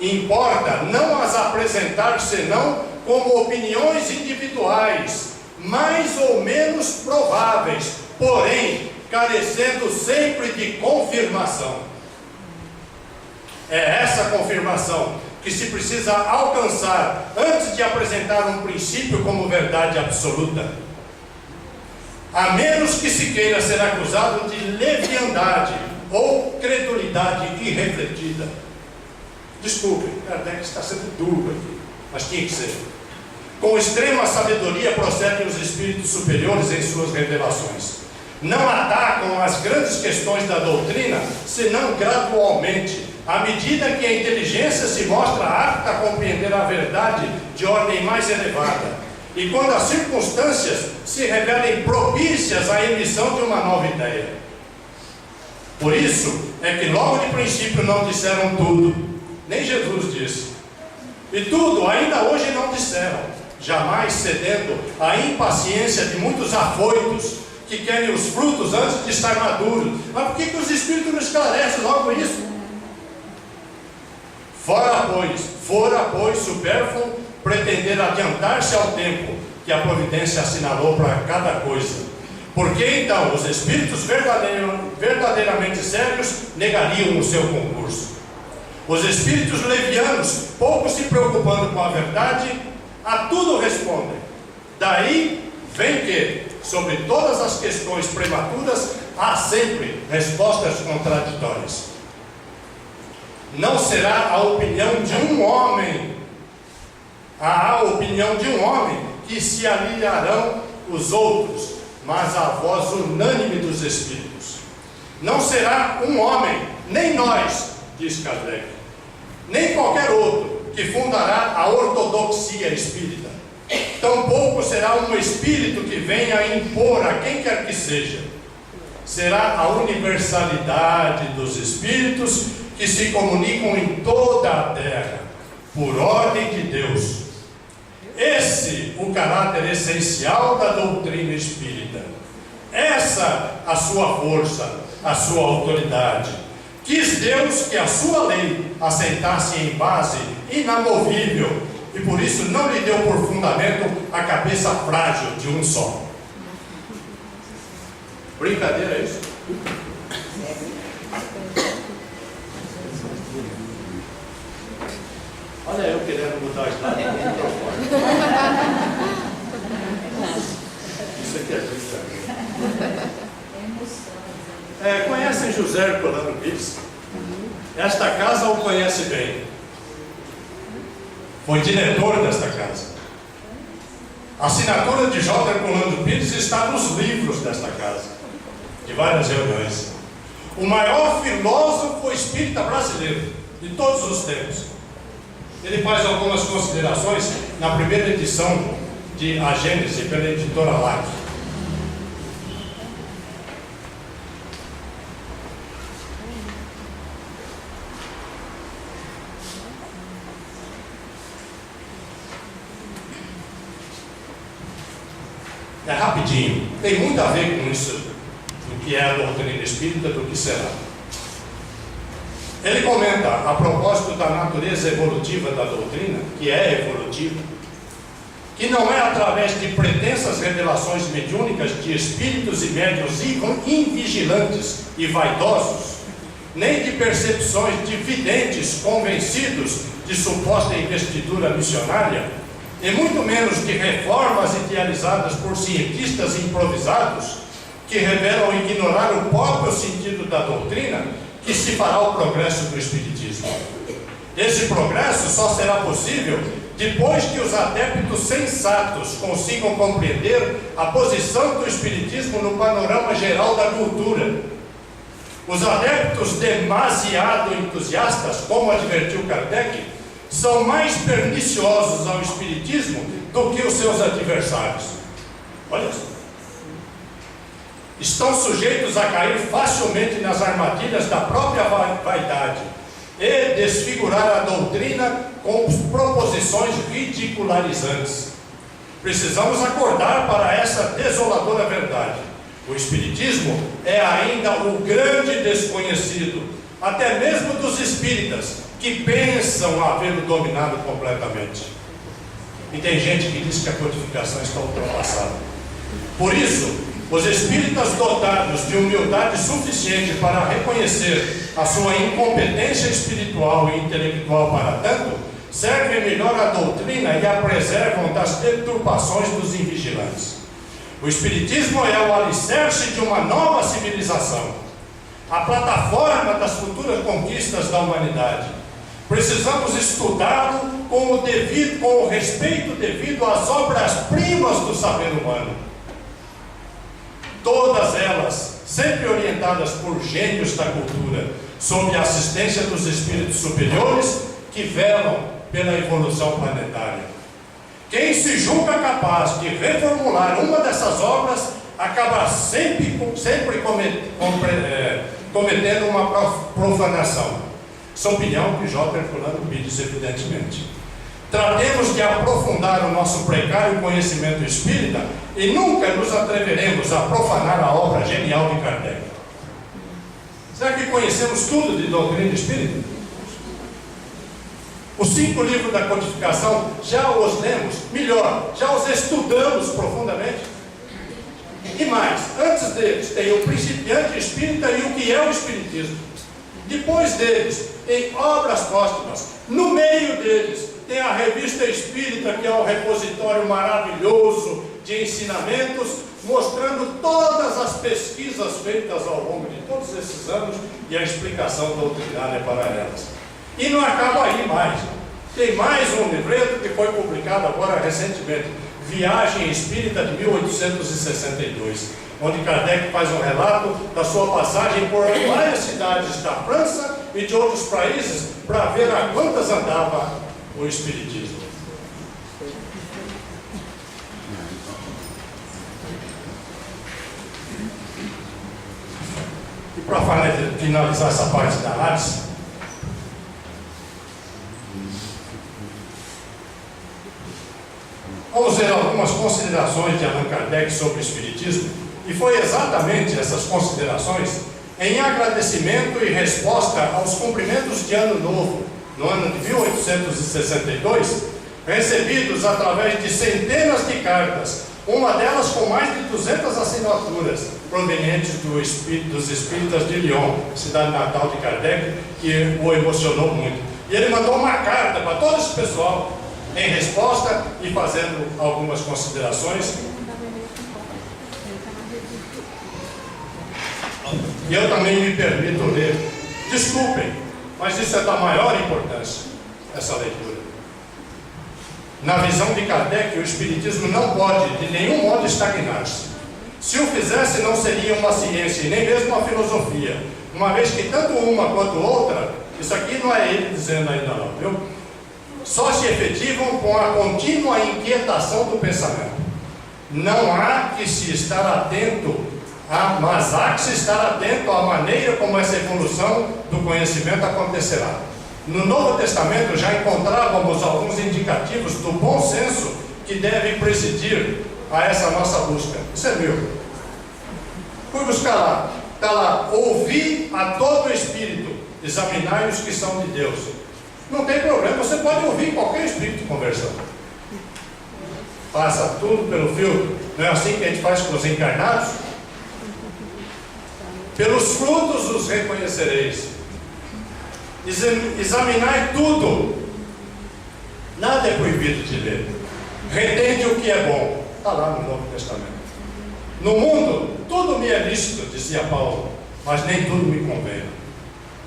importa não as apresentar senão como opiniões individuais, mais ou menos prováveis, porém carecendo sempre de confirmação. É essa confirmação que se precisa alcançar antes de apresentar um princípio como verdade absoluta. A menos que se queira ser acusado de leviandade ou credulidade irrefletida. Desculpe, Kardec está sendo duro aqui, mas tinha que ser. Com extrema sabedoria procedem os espíritos superiores em suas revelações. Não atacam as grandes questões da doutrina, senão gradualmente, à medida que a inteligência se mostra apta a compreender a verdade de ordem mais elevada. E quando as circunstâncias se revelem propícias à emissão de uma nova ideia. Por isso é que logo de princípio não disseram tudo, nem Jesus disse. E tudo ainda hoje não disseram, jamais cedendo à impaciência de muitos afoitos que querem os frutos antes de estar maduros. Mas por que os Espíritos não esclarecem logo isso? Fora pois supérfluo pretender adiantar-se ao tempo que a providência assinalou para cada coisa. Porque então os espíritos verdadeiramente sérios negariam o seu concurso. Os espíritos levianos, pouco se preocupando com a verdade, a tudo respondem. Daí vem que, sobre todas as questões prematuras, há sempre respostas contraditórias. Não será a opinião de um homem, a opinião de um homem que se aliarão os outros, mas a voz unânime dos Espíritos. Não será um homem, nem nós, diz Kardec, nem qualquer outro, que fundará a ortodoxia espírita. Tampouco será um espírito que venha impor a quem quer que seja. Será a universalidade dos espíritos que se comunicam em toda a terra, por ordem de Deus. esse o caráter essencial da doutrina espírita. Essa a sua força, a sua autoridade. Quis Deus que a sua lei assentasse em base inamovível e por isso não lhe deu por fundamento a cabeça frágil de um só. Brincadeira é isso? Olha eu querendo mudar o estado do microfone. Isso aqui é justo. Conhecem José Herculano Pires? Esta casa o conhece bem. Foi diretor desta casa. A assinatura de J. Herculano Pires está nos livros desta casa, de várias reuniões. O maior filósofo espírita brasileiro de todos os tempos. Ele faz algumas considerações na primeira edição de A Gênese, pela editora LAC. É rapidinho, tem muito a ver com isso, do que é a doutrina espírita, do que será. Ele comenta, a propósito da natureza evolutiva da doutrina, que é evolutiva, que não é através de pretensas revelações mediúnicas de espíritos e médiuns invigilantes e vaidosos, nem de percepções de videntes convencidos de suposta investidura missionária, e muito menos de reformas idealizadas por cientistas improvisados, que revelam ignorar o próprio sentido da doutrina, que se fará o progresso do Espiritismo. Esse progresso só será possível depois que os adeptos sensatos consigam compreender a posição do Espiritismo no panorama geral da cultura. Os adeptos demasiado entusiastas, como advertiu Kardec, são mais perniciosos ao Espiritismo do que os seus adversários. Olha só. Estão sujeitos a cair facilmente nas armadilhas da própria vaidade e desfigurar a doutrina com proposições ridicularizantes. Precisamos acordar para essa desoladora verdade. O Espiritismo é ainda o grande desconhecido, até mesmo dos espíritas, que pensam havê-lo dominado completamente. E tem gente que diz que a codificação está ultrapassada. Por isso, os espíritas dotados de humildade suficiente para reconhecer a sua incompetência espiritual e intelectual para tanto, servem melhor a doutrina e a preservam das deturpações dos invigilantes. O Espiritismo é o alicerce de uma nova civilização, a plataforma das futuras conquistas da humanidade. Precisamos estudá-lo com o respeito devido às obras-primas do saber humano. Todas elas, sempre orientadas por gênios da cultura, sob a assistência dos espíritos superiores que velam pela evolução planetária. Quem se julga capaz de reformular uma dessas obras, acaba sempre cometendo uma profanação. Essa opinião de J. Herculano Pires, evidentemente. Tratemos de aprofundar o nosso precário conhecimento espírita e nunca nos atreveremos a profanar a obra genial de Kardec. Será que conhecemos tudo de doutrina espírita? Os 5 livros da codificação, já os lemos? Melhor, já os estudamos profundamente? E mais, antes deles tem o Principiante Espírita e o que é o Espiritismo. Depois deles tem obras póstumas. No meio deles tem a Revista Espírita, que é um repositório maravilhoso de ensinamentos, mostrando todas as pesquisas feitas ao longo de todos esses anos e a explicação doutrinária para elas. E não acaba aí mais. Tem mais um livreto que foi publicado agora recentemente, Viagem Espírita de 1862, onde Kardec faz um relato da sua passagem por várias cidades da França e de outros países para ver a quantas andava o Espiritismo. E para finalizar essa parte da análise, Vamos ver algumas considerações de Allan Kardec sobre o Espiritismo, e foi exatamente essas considerações em agradecimento e resposta aos cumprimentos de Ano Novo, no ano de 1862, recebidos através de centenas de cartas, uma delas com mais de 200 assinaturas, provenientes dos espíritas de Lyon, cidade natal de Kardec, que o emocionou muito. E ele mandou uma carta para todo esse pessoal, em resposta e fazendo algumas considerações. E eu também me permito ler. Desculpem, mas isso é da maior importância, essa leitura. Na visão de Kardec, o Espiritismo não pode, de nenhum modo, estagnar-se. Se o fizesse, não seria uma ciência e nem mesmo uma filosofia, uma vez que tanto uma quanto outra, isso aqui não é ele dizendo ainda não, viu? Só se efetivam com a contínua inquietação do pensamento. Não há que se estar atento, mas há que se estar atento à maneira como essa evolução do conhecimento acontecerá. No Novo Testamento já encontrávamos alguns indicativos do bom senso que deve presidir a essa nossa busca. Isso é meu. Fui buscar lá. Está lá: ouvi a todo espírito, examinai os que são de Deus. Não tem problema, você pode ouvir qualquer espírito conversando. Passa tudo pelo filtro. Não é assim que a gente faz com os encarnados? Pelos frutos os reconhecereis. Examinai tudo. Nada é proibido de ler. Retende o que é bom. Está lá no Novo Testamento. No mundo, tudo me é lícito, dizia Paulo, mas nem tudo me convém.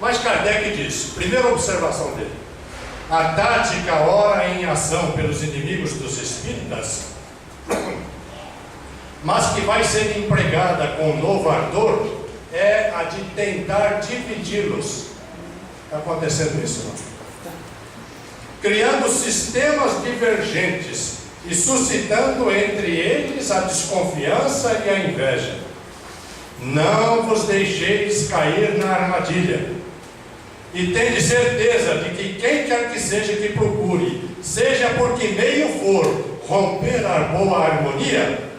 Mas Kardec diz, primeira observação dele: a tática ora em ação pelos inimigos dos espíritas, mas que vai ser empregada com novo ardor, é a de tentar dividi-los. Está acontecendo isso, não? Criando sistemas divergentes e suscitando entre eles a desconfiança e a inveja. Não vos deixeis cair na armadilha. E tende certeza de que quem quer que seja que procure, seja por que meio for, romper a boa harmonia,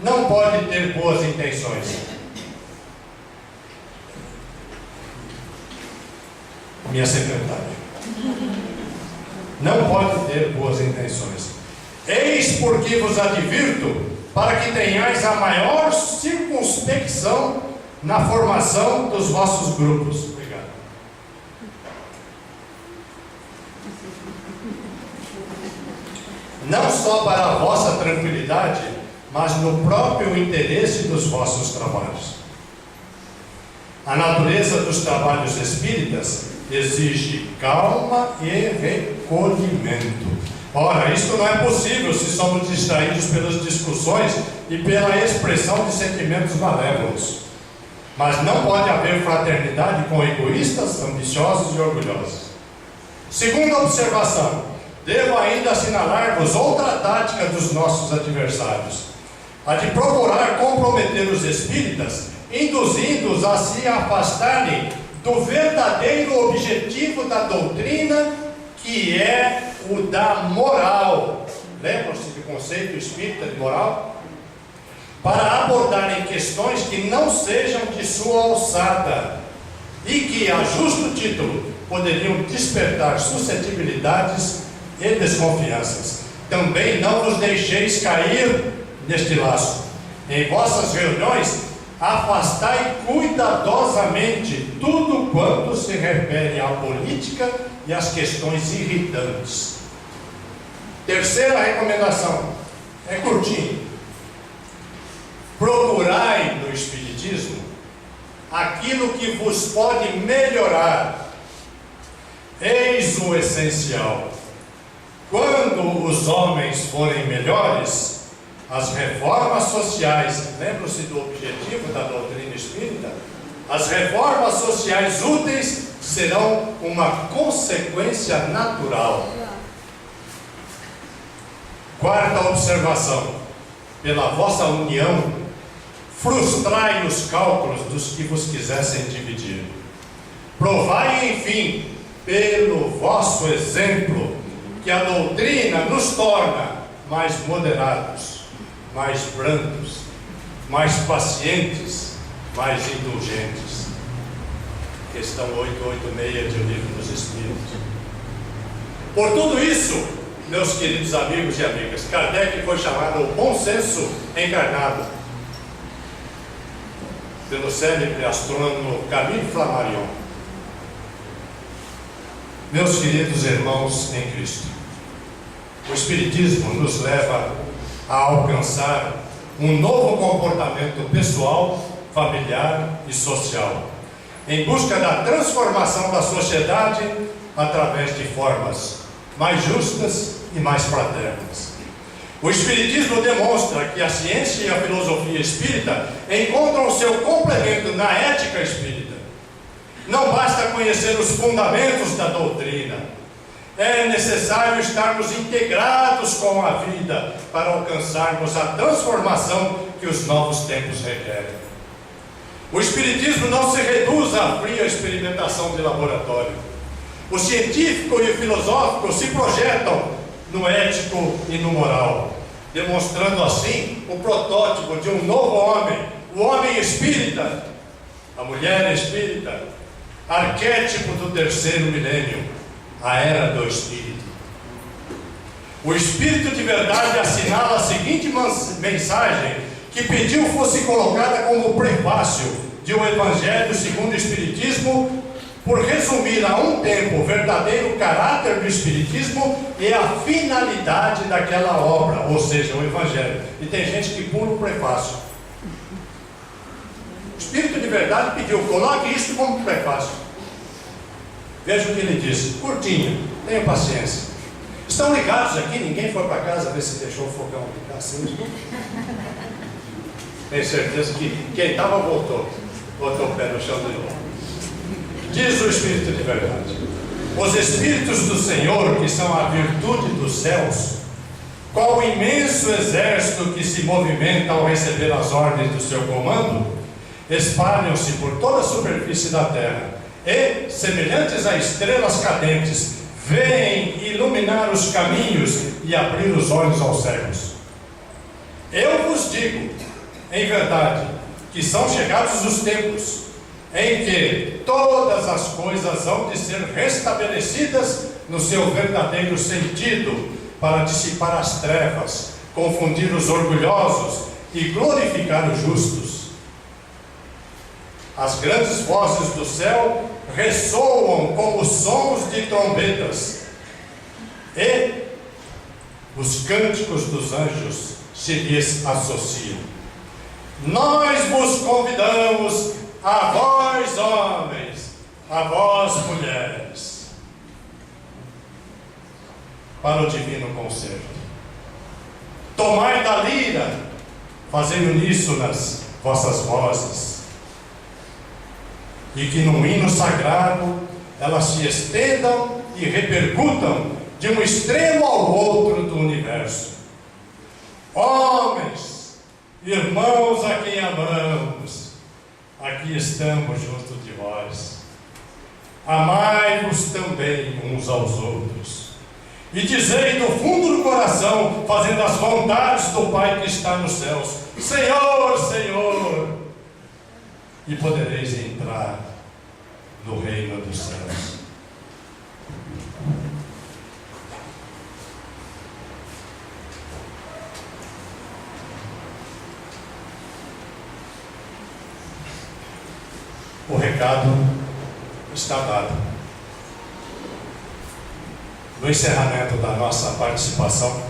não pode ter boas intenções. Minha secretária. Não pode ter boas intenções. Eis porque vos advirto, para que tenhais a maior circunspecção na formação dos vossos grupos. Obrigado. Não só para a vossa tranquilidade, mas no próprio interesse dos vossos trabalhos. A natureza dos trabalhos espíritas exige calma e recolhimento. Ora, isto não é possível se somos distraídos pelas discussões e pela expressão de sentimentos malévolos. Mas não pode haver fraternidade com egoístas, ambiciosos e orgulhosos. Segunda observação: devo ainda assinalar-vos outra tática dos nossos adversários, a de procurar comprometer os espíritas, induzindo-os a se afastarem do verdadeiro objetivo da doutrina, que é o da moral. Lembram-se do conceito espírita de moral? Para abordarem questões que não sejam de sua alçada e que, a justo título, poderiam despertar suscetibilidades e desconfianças. Também não vos deixeis cair neste laço. Em vossas reuniões, afastai cuidadosamente tudo quanto se refere à política e às questões irritantes. Terceira recomendação, é curtinho: procurai no Espiritismo aquilo que vos pode melhorar. Eis o essencial: quando os homens forem melhores, as reformas sociais, lembram-se do objetivo da doutrina espírita? As reformas sociais úteis serão uma consequência natural. Quarta observação: pela vossa união, frustrai os cálculos dos que vos quisessem dividir. Provai, enfim, pelo vosso exemplo, que a doutrina nos torna mais moderados, mais brandos, mais pacientes, mais indulgentes. Questão 886 de O Livro dos Espíritos. Por tudo isso, meus queridos amigos e amigas, Kardec foi chamado o bom senso encarnado pelo célebre astrônomo Camille Flammarion. Meus queridos irmãos em Cristo, o Espiritismo nos leva a alcançar um novo comportamento pessoal, familiar e social, em busca da transformação da sociedade através de formas mais justas e mais fraternas. O Espiritismo demonstra que a ciência e a filosofia espírita encontram o seu complemento na ética espírita. Não basta conhecer os fundamentos da doutrina, é necessário estarmos integrados com a vida para alcançarmos a transformação que os novos tempos requerem. O Espiritismo não se reduz à fria experimentação de laboratório. O científico e o filosófico se projetam no ético e no moral, demonstrando assim o protótipo de um novo homem, o homem espírita, a mulher espírita, arquétipo do terceiro milênio, a era do Espírito. O Espírito de verdade assinala a seguinte mensagem, que pediu fosse colocada como prefácio de um Evangelho segundo o Espiritismo, por resumir a um tempo o verdadeiro caráter do Espiritismo e a finalidade daquela obra, ou seja, o Evangelho. E tem gente que pula o prefácio. O Espírito de verdade pediu, coloque isso como prefácio. Veja o que ele disse, curtinho, tenha paciência. Estão ligados aqui? Ninguém foi para casa ver se deixou o fogão ficar aceso? Tenho certeza que quem estava voltou o pé no chão de novo. Diz o Espírito de verdade: os Espíritos do Senhor, que são a virtude dos céus, qual o imenso exército que se movimenta ao receber as ordens do seu comando, espalham-se por toda a superfície da terra e, semelhantes a estrelas cadentes, vêm iluminar os caminhos e abrir os olhos aos cegos. Eu vos digo, em verdade, que são chegados os tempos em que todas as coisas hão de ser restabelecidas no seu verdadeiro sentido, para dissipar as trevas, confundir os orgulhosos e glorificar os justos. As grandes vozes do céu ressoam como sons de trombetas, e os cânticos dos anjos se lhes associam. Nós vos convidamos, a vós homens, a vós mulheres, para o divino concerto. Tomai da lira, fazei uníssonas vossas vozes, e que num hino sagrado elas se estendam e repercutam de um extremo ao outro do universo. Homens, irmãos a quem amamos, aqui estamos junto de vós. Amai-vos também uns aos outros, e dizei do fundo do coração, fazendo as vontades do Pai que está nos céus: Senhor, Senhor, e podereis entrar no reino dos céus. O recado está dado. No encerramento da nossa participação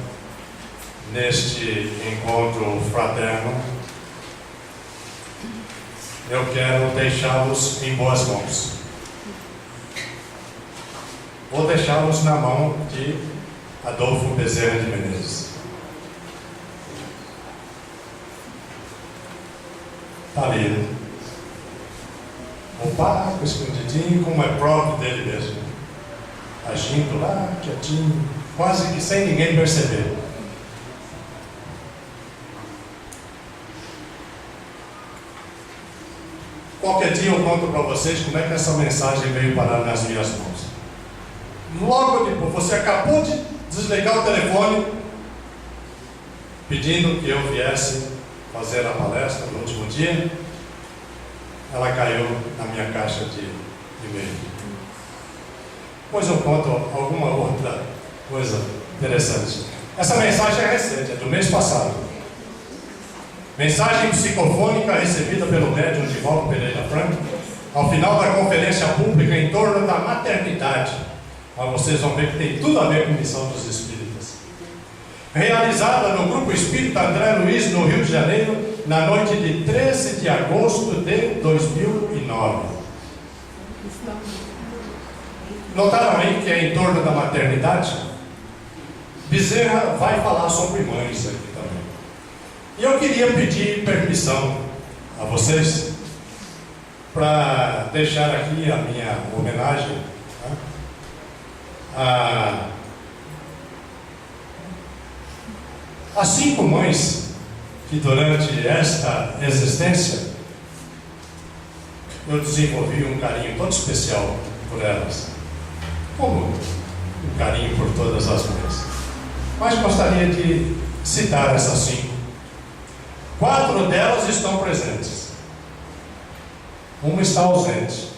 neste encontro fraterno, eu quero deixá-los em boas mãos. Vou deixá-los na mão de Adolfo Bezerra de Menezes. Está ali, o Paco escondidinho, como é próprio dele mesmo, agindo lá, quietinho, quase que sem ninguém perceber. Qualquer dia eu conto para vocês como é que essa mensagem veio parar nas minhas mãos. Logo depois, você acabou de desligar o telefone, pedindo que eu viesse fazer a palestra no último dia. Ela caiu na minha caixa de e-mail. Depois eu conto alguma outra coisa interessante. Essa mensagem é recente, é do mês passado. Mensagem psicofônica recebida pelo médium Divaldo Pereira Franco ao final da conferência pública em torno da maternidade. Mas vocês vão ver que tem tudo a ver com a missão dos espíritas. Realizada no Grupo Espírita André Luiz, no Rio de Janeiro, na noite de 13 de agosto de 2009. Notaram aí que é em torno da maternidade? Bezerra vai falar sobre mães aqui também. E eu queria pedir permissão a vocês para deixar aqui a minha homenagem, né, a 5 mães que durante esta existência eu desenvolvi um carinho todo especial por elas, como um carinho por todas as mães. Mas gostaria de citar essas 5. 4 delas estão presentes. Uma está ausente.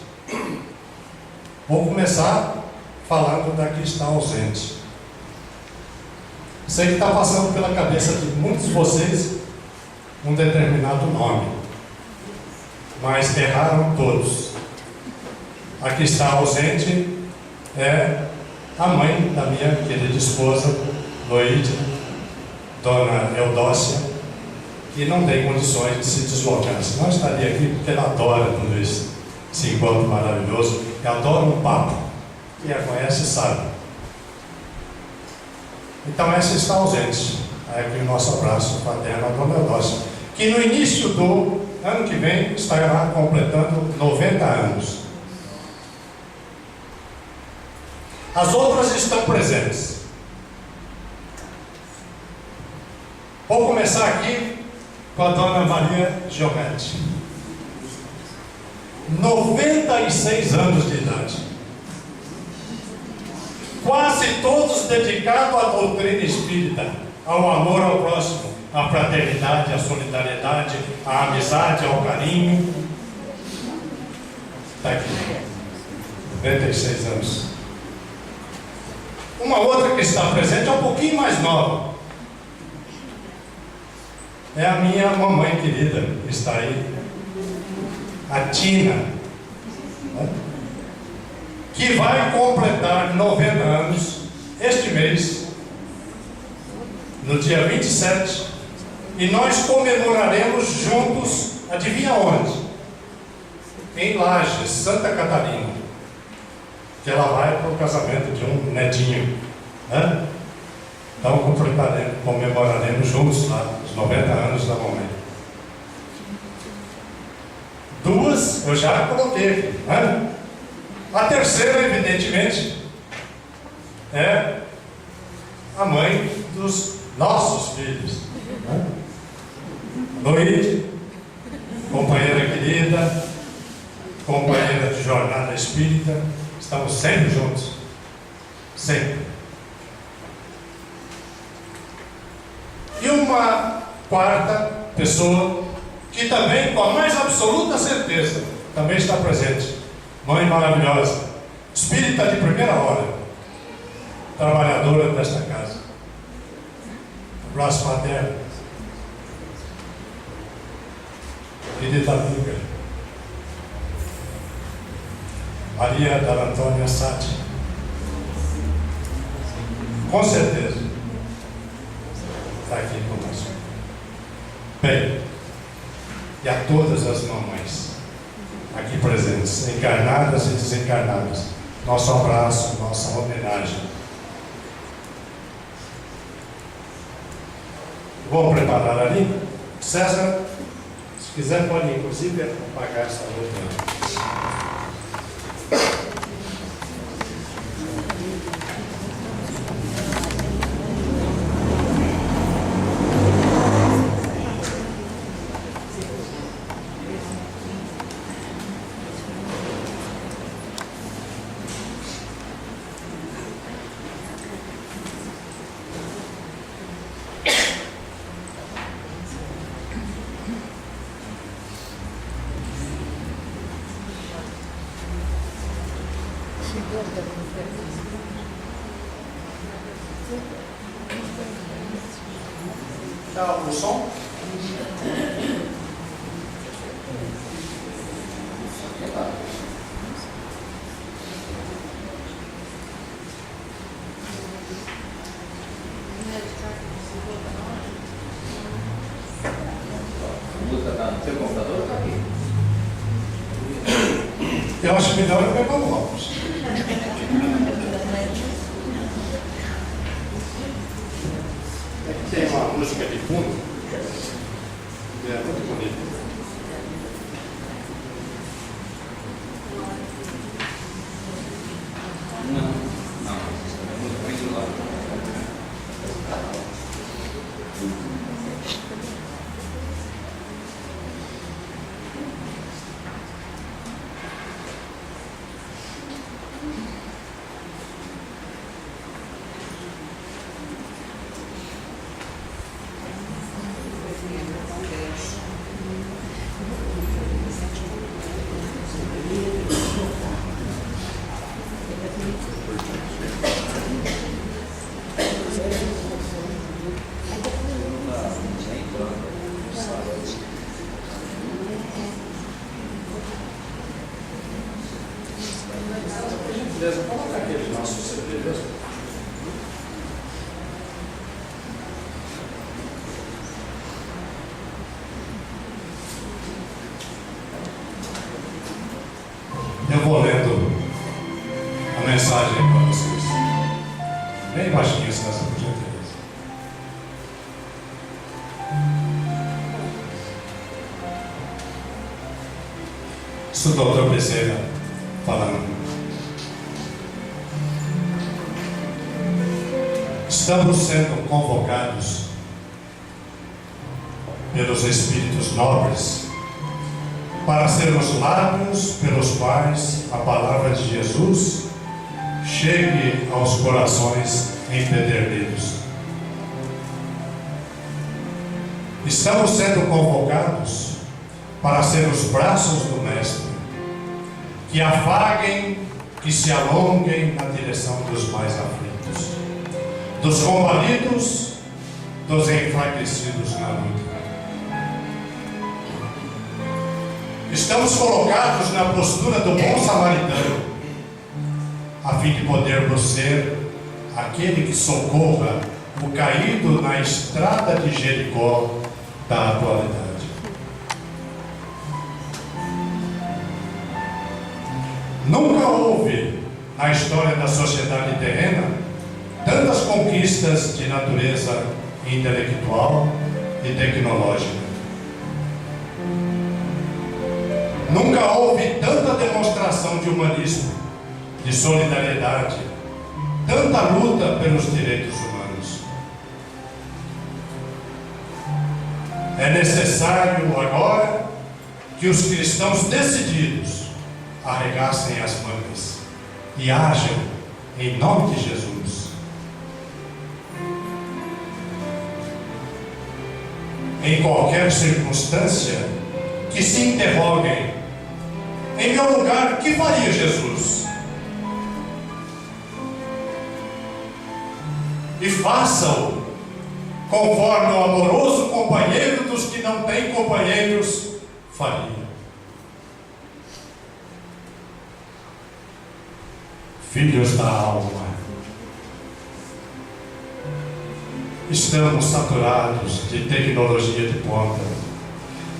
Vou começar falando da que está ausente. Sei que está passando pela cabeça de muitos de vocês um determinado nome, mas erraram todos. A que está ausente é a mãe da minha querida esposa, Loide, Dona Eudócia, que não tem condições de se deslocar. Senão estaria aqui, porque ela adora tudo isso, esse encontro maravilhoso, e adora um papo. Quem a conhece sabe. Então essa está ausente. Aí aqui o nosso abraço fraterno à Dona Eudócia, que no início do ano que vem estará completando 90 anos. As outras estão presentes. Vou começar aqui com a Dona Maria Giorgetti. 96 anos de idade. Quase todos dedicados à doutrina espírita, ao amor ao próximo, à fraternidade, à solidariedade, à amizade, ao carinho. Está aqui. 96 anos. Uma outra que está presente é um pouquinho mais nova. É a minha mamãe querida, que está aí, a Tina, né? Que vai completar 90 anos este mês, no dia 27, e nós comemoraremos juntos, adivinha onde? Em Lages, Santa Catarina, que ela vai para o casamento de um netinho, né? Então comemoraremos juntos lá, os 90 anos da mamãe. 2 eu já coloquei aqui, né? A terceira, evidentemente, é a mãe dos nossos filhos, né? Loide, companheira querida, companheira de jornada espírita, estamos sempre juntos, sempre. E uma quarta pessoa, que também, com a mais absoluta certeza, também está presente. Mãe maravilhosa, espírita de primeira hora, trabalhadora desta casa. Abraço fraterno. Querida amiga, Maria da Antônia Sati. Com certeza está aqui conosco. Bem, e a todas as mamães aqui presentes, encarnadas e desencarnadas, nosso abraço, nossa homenagem. Vou preparar ali. César, se quiser, pode inclusive apagar essa outra. Tá, o som? A música está no seu computador ou está aqui? Eu acho melhor eu pegar o óculos. É que tem uma música de fundo, que é muito bonita. Não, é muito lá. Coloca aquele nosso CD mesmo. Eu vou lendo a mensagem para vocês. Bem baixinho, se nessa por gentileza. Isso o doutor Bezerra falando. Estamos sendo convocados pelos Espíritos nobres para sermos lábios pelos quais a palavra de Jesus chegue aos corações empedernidos. Estamos sendo convocados para ser os braços do Mestre, que afaguem, que se alonguem na direção dos mais aflitos, dos combalidos, dos enfraquecidos na luta. Estamos colocados na postura do bom samaritano, a fim de podermos ser aquele que socorra o caído na estrada de Jericó da atualidade. Nunca houve na história da sociedade terrena tantas conquistas de natureza intelectual e tecnológica. Nunca houve tanta demonstração de humanismo, de solidariedade, tanta luta pelos direitos humanos. É necessário agora que os cristãos decididos arregassem as mangas e ajam em nome de Jesus. Em qualquer circunstância, que se interroguem: em meu lugar, o que faria Jesus? E faça-o conforme o amoroso companheiro dos que não têm companheiros faria. Filhos da alma, estamos saturados de tecnologia de ponta,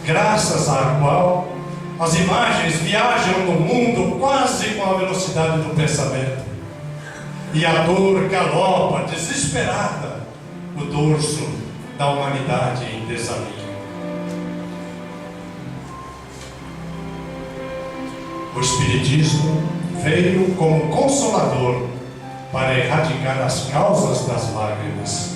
graças à qual as imagens viajam no mundo quase com a velocidade do pensamento, e a dor galopa desesperada o dorso da humanidade em desalinho. O Espiritismo veio como consolador para erradicar as causas das lágrimas.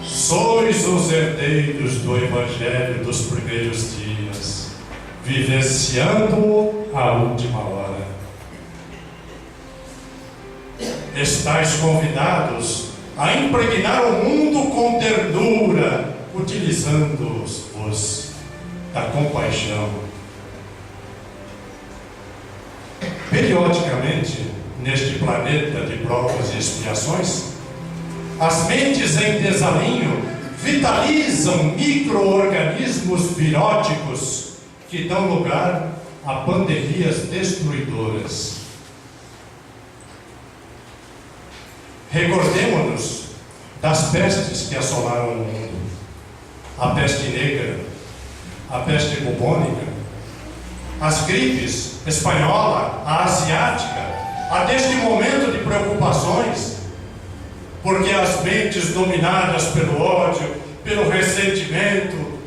Sois os herdeiros do Evangelho dos primeiros dias, vivenciando-o à última hora. Estais convidados a impregnar o mundo com ternura, utilizando-vos da compaixão. periodicamente, neste planeta de provas e expiações, as mentes em desalinho vitalizam micro-organismos viróticos que dão lugar a pandemias destruidoras. Recordemo-nos das pestes que assolaram o mundo: a peste negra, a peste bubônica, as gripes espanhola, a asiática, a deste momento de preocupações, porque as mentes dominadas pelo ódio, pelo ressentimento,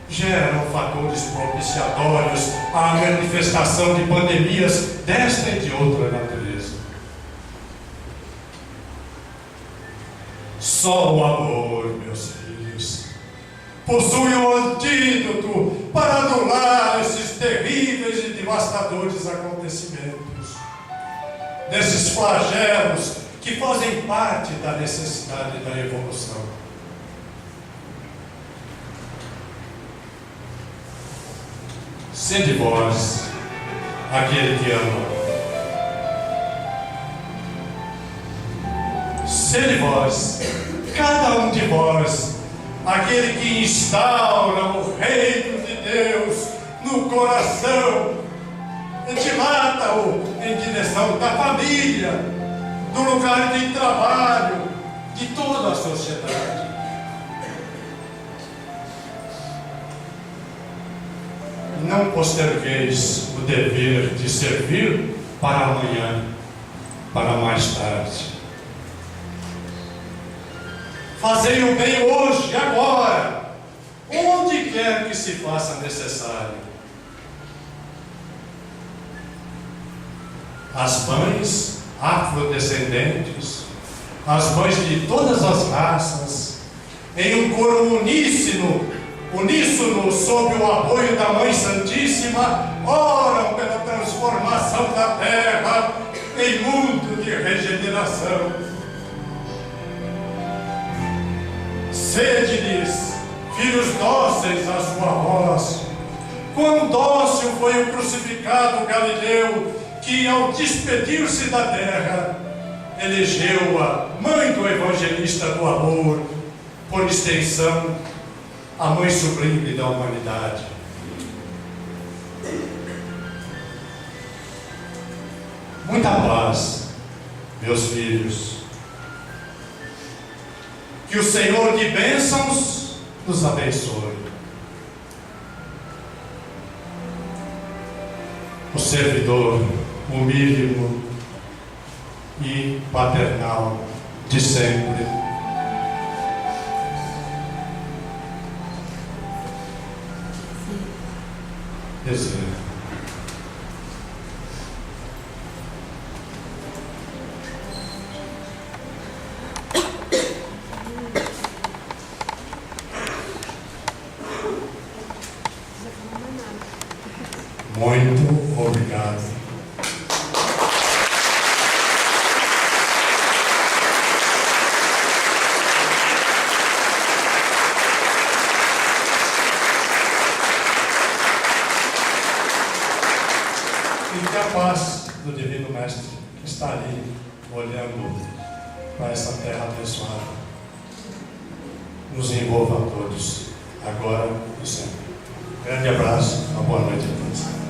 geram fatores propiciatórios à manifestação de pandemias desta e de outra natureza. Só o amor, meus filhos, possui o antídoto para anular esses terríveis e devastadores acontecimentos, desses flagelos que fazem parte da necessidade da evolução. Sede vós aquele que ama. Sede vós, cada um de vós, aquele que instaura o reino de Deus no coração e dilata-o em direção da família, do lugar de trabalho, de toda a sociedade. Não postergueis o dever de servir para amanhã, para mais tarde. Fazei o bem hoje, agora, onde quer que se faça necessário. As mães afrodescendentes, as mães de todas as raças, em um coro uníssono, sob o apoio da Mãe Santíssima, oram pela transformação da terra em mundo de regeneração. Sede-lhes, filhos dóceis à sua voz. Quão dócil foi o crucificado Galileu, que ao despedir-se da terra, elegeu-a mãe do evangelista do amor, por extensão, a mãe sublime da humanidade. Muita paz, meus filhos. Que o Senhor de bênçãos nos abençoe. O servidor humílimo e paternal de sempre. Desejo. Muito obrigado. E que a paz do Divino Mestre, que está ali olhando para essa terra abençoada, nos envolva a todos, agora e sempre. Grande abraço, uma boa noite a todos.